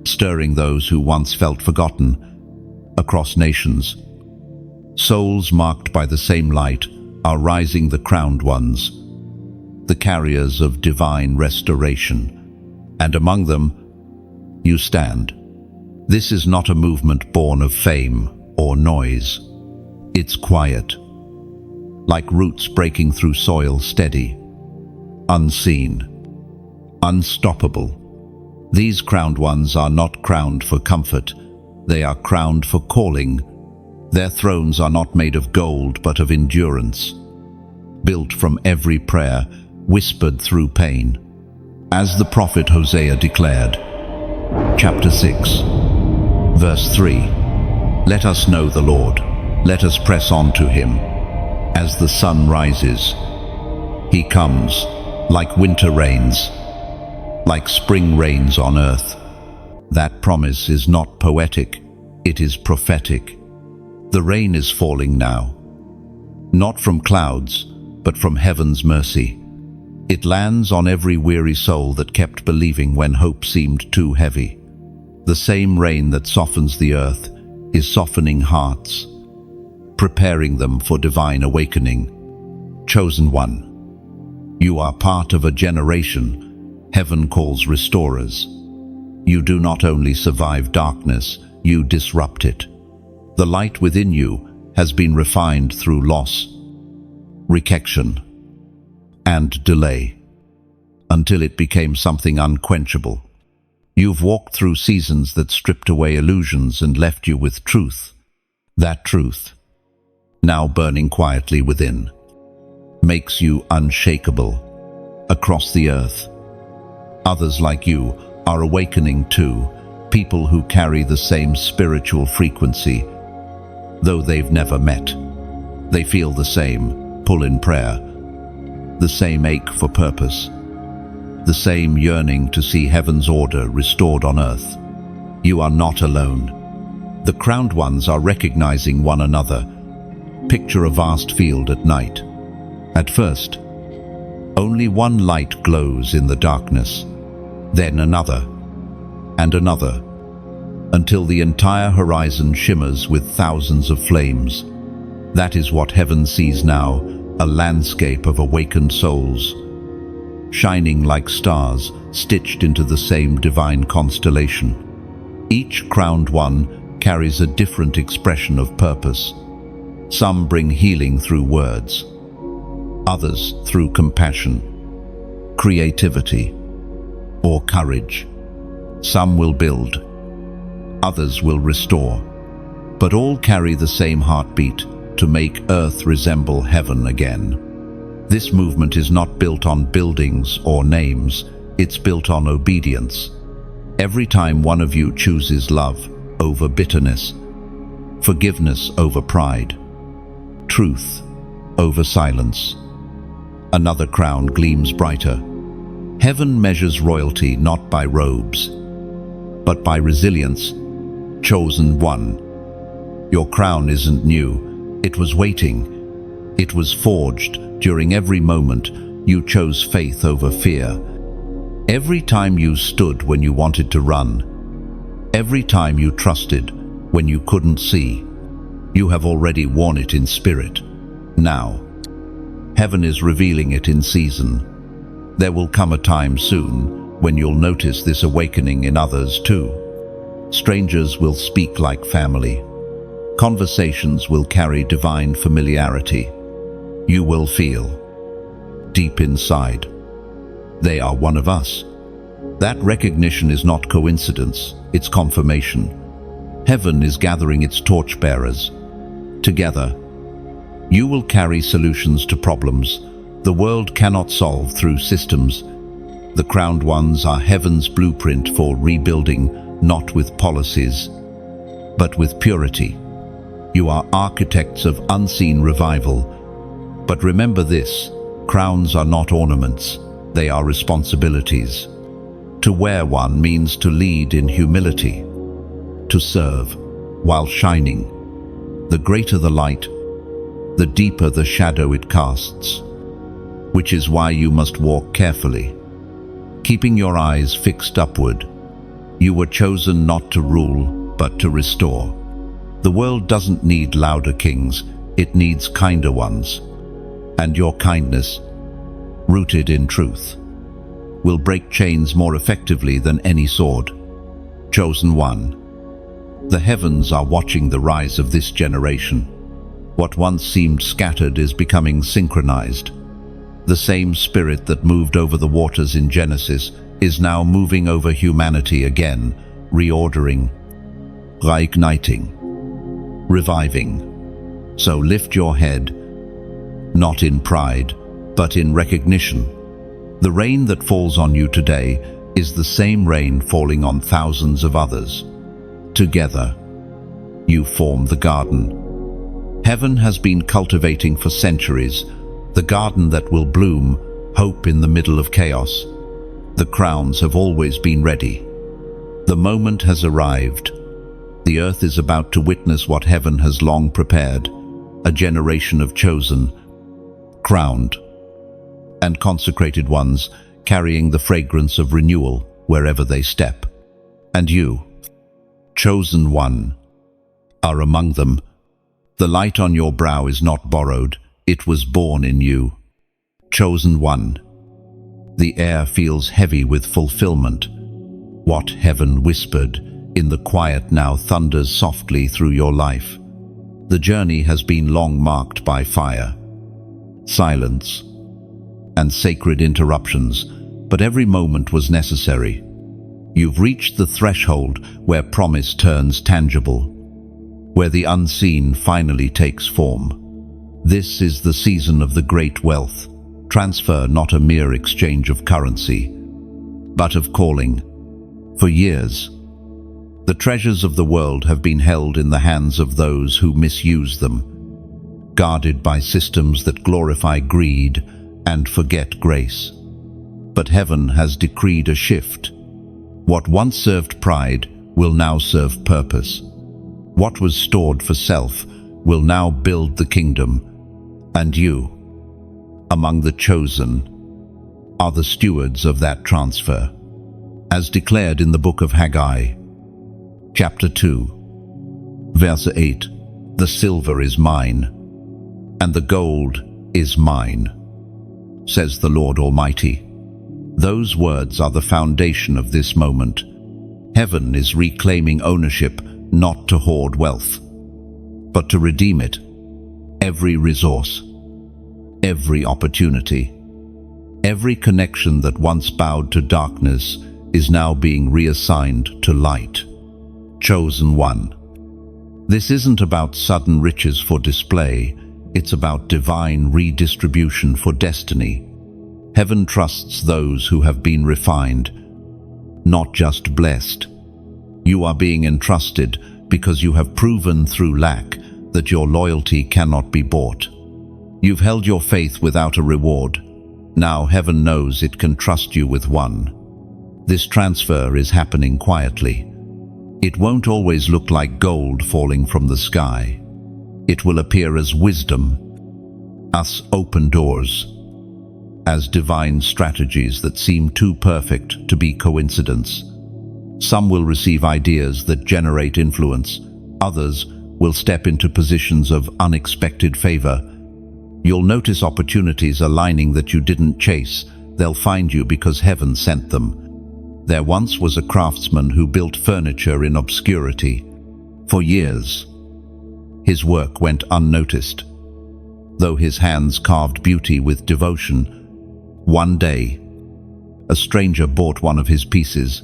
stirring those who once felt forgotten. Across nations, souls marked by the same light are rising, the crowned ones, the carriers of divine restoration. And among them, you stand. This is not a movement born of fame or noise. It's quiet, like roots breaking through soil, steady, unseen, unstoppable. These crowned ones are not crowned for comfort, they are crowned for calling. Their thrones are not made of gold but of endurance, built from every prayer, whispered through pain. As the prophet Hosea declared, chapter 6, verse 3, "Let us know the Lord, let us press on to him. As the sun rises, he comes, like winter rains, like spring rains on earth." That promise is not poetic, it is prophetic. The rain is falling now, not from clouds, but from heaven's mercy. It lands on every weary soul that kept believing when hope seemed too heavy. The same rain that softens the earth is softening hearts, preparing them for divine awakening. Chosen one. You are part of a generation heaven calls restorers. You do not only survive darkness, you disrupt it. The light within you has been refined through loss, rejection, and delay, until it became something unquenchable. You've walked through seasons that stripped away illusions and left you with truth. That truth, now burning quietly within, makes you unshakable across the earth. Others like you are awakening too, people who carry the same spiritual frequency. Though they've never met, they feel the same pull in prayer, the same ache for purpose, the same yearning to see heaven's order restored on earth. You are not alone. The crowned ones are recognizing one another. Picture a vast field at night. At first, only one light glows in the darkness, then another, and another, until the entire horizon shimmers with thousands of flames. That is what heaven sees now, a landscape of awakened souls, shining like stars stitched into the same divine constellation. Each crowned one carries a different expression of purpose. Some bring healing through words, others through compassion, creativity, or courage. Some will build, others will restore, but all carry the same heartbeat to make earth resemble heaven again. This movement is not built on buildings or names, it's built on obedience. Every time one of you chooses love over bitterness, forgiveness over pride, truth over silence, another crown gleams brighter. Heaven measures royalty not by robes, but by resilience. Chosen one. Your crown isn't new. It was waiting. It was forged during every moment you chose faith over fear. Every time you stood when you wanted to run. Every time you trusted when you couldn't see. You have already worn it in spirit. Now, heaven is revealing it in season. There will come a time soon when you'll notice this awakening in others too. Strangers will speak like family. Conversations will carry divine familiarity. You will feel, deep inside, they are one of us. That recognition is not coincidence, it's confirmation. Heaven is gathering its torchbearers. Together, you will carry solutions to problems the world cannot solve through systems. The crowned ones are heaven's blueprint for rebuilding, not with policies, but with purity. You are architects of unseen revival. But remember this, crowns are not ornaments, they are responsibilities. To wear one means to lead in humility, to serve while shining. The greater the light, the deeper the shadow it casts, which is why you must walk carefully, keeping your eyes fixed upward. You were chosen not to rule, but to restore. The world doesn't need louder kings, it needs kinder ones. And your kindness, rooted in truth, will break chains more effectively than any sword. Chosen one. The heavens are watching the rise of this generation. What once seemed scattered is becoming synchronized. The same spirit that moved over the waters in Genesis is now moving over humanity again, reordering, reigniting, reviving. So lift your head, not in pride, but in recognition. The rain that falls on you today is the same rain falling on thousands of others. Together, you form the garden. Heaven has been cultivating for centuries, the garden that will bloom, hope in the middle of chaos. The crowns have always been ready. The moment has arrived. The earth is about to witness what heaven has long prepared, a generation of chosen, crowned, and consecrated ones carrying the fragrance of renewal wherever they step. And you, chosen one, are among them. The light on your brow is not borrowed, it was born in you. Chosen one. The air feels heavy with fulfillment. What heaven whispered in the quiet now thunders softly through your life. The journey has been long marked by fire, silence, and sacred interruptions, but every moment was necessary. You've reached the threshold where promise turns tangible, where the unseen finally takes form. This is the season of the great wealth transfer, not a mere exchange of currency, but of calling. For years, the treasures of the world have been held in the hands of those who misuse them, guarded by systems that glorify greed and forget grace. But heaven has decreed a shift. What once served pride will now serve purpose. What was stored for self will now build the kingdom. And you, among the chosen, are the stewards of that transfer. As declared in the book of Haggai, chapter 2, verse 8, "The silver is mine, and the gold is mine, says the Lord Almighty." Those words are the foundation of this moment. Heaven is reclaiming ownership, not to hoard wealth, but to redeem it. Every resource, every opportunity, every connection that once bowed to darkness is now being reassigned to light. Chosen one. This isn't about sudden riches for display, it's about divine redistribution for destiny. Heaven trusts those who have been refined, not just blessed. You are being entrusted because you have proven through lack that your loyalty cannot be bought. You've held your faith without a reward. Now heaven knows it can trust you with one. This transfer is happening quietly. It won't always look like gold falling from the sky. It will appear as wisdom, as open doors, as divine strategies that seem too perfect to be coincidence. Some will receive ideas that generate influence. Others will step into positions of unexpected favor. You'll notice opportunities aligning that you didn't chase. They'll find you because heaven sent them. There once was a craftsman who built furniture in obscurity. For years, his work went unnoticed. Though his hands carved beauty with devotion, one day, a stranger bought one of his pieces.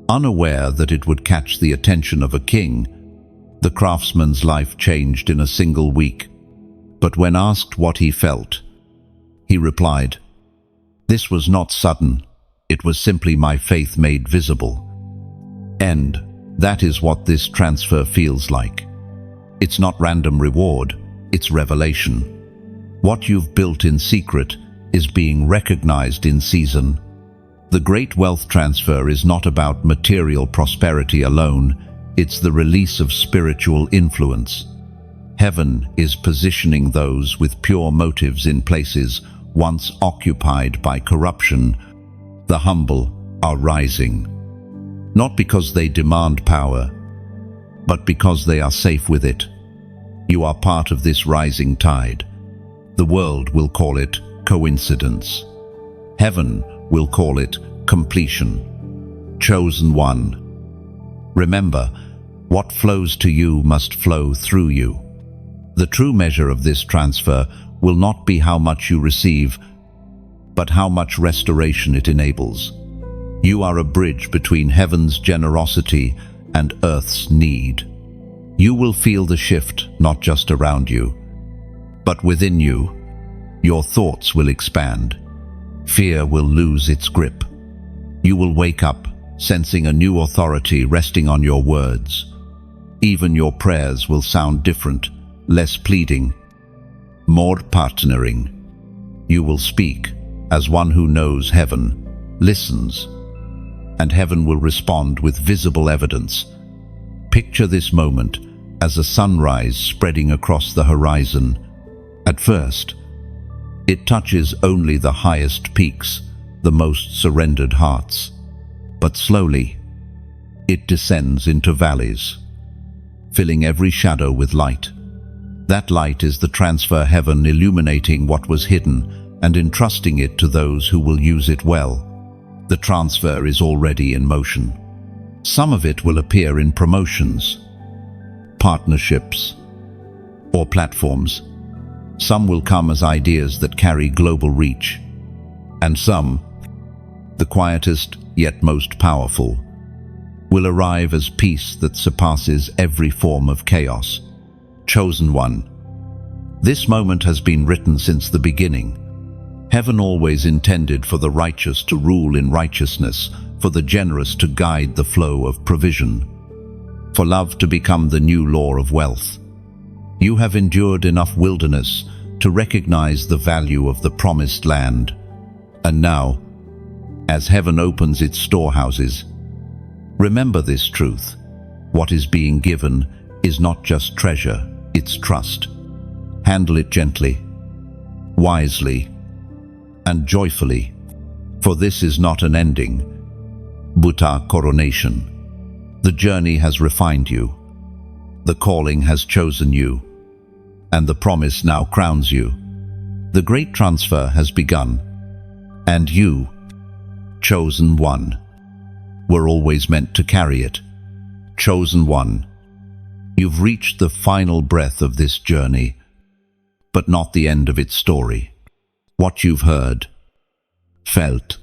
Unaware that it would catch the attention of a king, the craftsman's life changed in a single week. But when asked what he felt, he replied, "This was not sudden. It was simply my faith made visible." And that is what this transfer feels like. It's not random reward, it's revelation. What you've built in secret is being recognized in season. The great wealth transfer is not about material prosperity alone, it's the release of spiritual influence. Heaven is positioning those with pure motives in places once occupied by corruption. The humble are rising, not because they demand power, but because they are safe with it. You are part of this rising tide. The world will call it coincidence. Heaven will call it completion. Chosen one. Remember, what flows to you must flow through you. The true measure of this transfer will not be how much you receive, but how much restoration it enables. You are a bridge between heaven's generosity and earth's need. You will feel the shift not just around you, but within you. Your thoughts will expand. Fear will lose its grip. You will wake up, sensing a new authority resting on your words. Even your prayers will sound different, less pleading, more partnering. You will speak as one who knows heaven, listens, and heaven will respond with visible evidence. Picture this moment as a sunrise spreading across the horizon. At first, it touches only the highest peaks, the most surrendered hearts. But slowly, it descends into valleys, filling every shadow with light. That light is the transfer heaven illuminating what was hidden, and entrusting it to those who will use it well. The transfer is already in motion. Some of it will appear in promotions, partnerships, or platforms. Some will come as ideas that carry global reach. And some, the quietest yet most powerful, will arrive as peace that surpasses every form of chaos. Chosen one. This moment has been written since the beginning. Heaven always intended for the righteous to rule in righteousness, for the generous to guide the flow of provision, for love to become the new law of wealth. You have endured enough wilderness to recognize the value of the promised land. And now, as heaven opens its storehouses, remember this truth. What is being given is not just treasure, it's trust. Handle it gently, wisely, and joyfully, for this is not an ending, but a coronation. The journey has refined you, the calling has chosen you, and the promise now crowns you. The great transfer has begun, and you, chosen one, were always meant to carry it. Chosen one, you've reached the final breath of this journey, but not the end of its story. What you've heard, felt,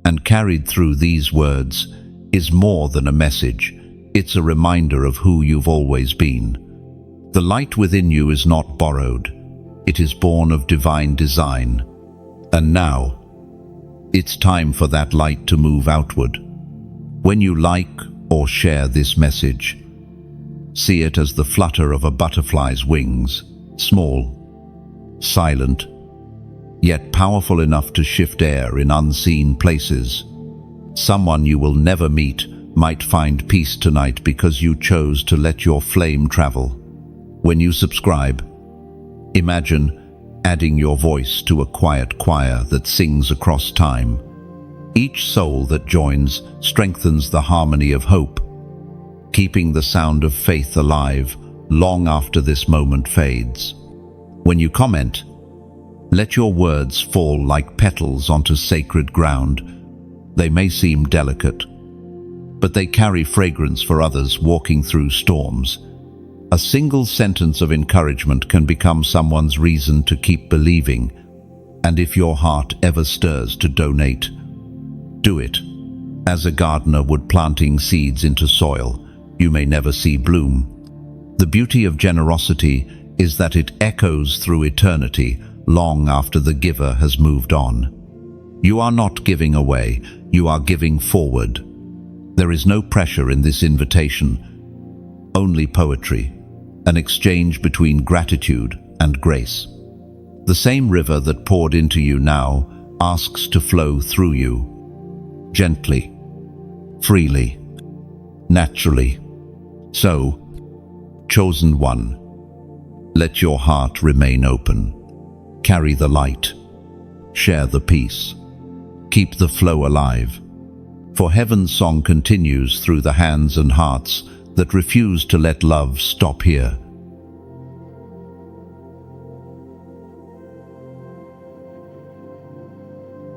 and carried through these words is more than a message. It's a reminder of who you've always been. The light within you is not borrowed. It is born of divine design. And now, it's time for that light to move outward. When you like or share this message, see it as the flutter of a butterfly's wings, small, silent, yet powerful enough to shift air in unseen places. Someone you will never meet might find peace tonight because you chose to let your flame travel. When you subscribe, imagine adding your voice to a quiet choir that sings across time. Each soul that joins strengthens the harmony of hope, keeping the sound of faith alive long after this moment fades. When you comment, let your words fall like petals onto sacred ground. They may seem delicate, but they carry fragrance for others walking through storms. A single sentence of encouragement can become someone's reason to keep believing. And if your heart ever stirs to donate, do it. As a gardener would planting seeds into soil you may never see bloom. The beauty of generosity is that it echoes through eternity, long after the giver has moved on. You are not giving away, you are giving forward. There is no pressure in this invitation, only poetry, an exchange between gratitude and grace. The same river that poured into you now asks to flow through you, gently, freely, naturally. So, chosen one, let your heart remain open. Carry the light, share the peace, keep the flow alive. For heaven's song continues through the hands and hearts that refuse to let love stop here.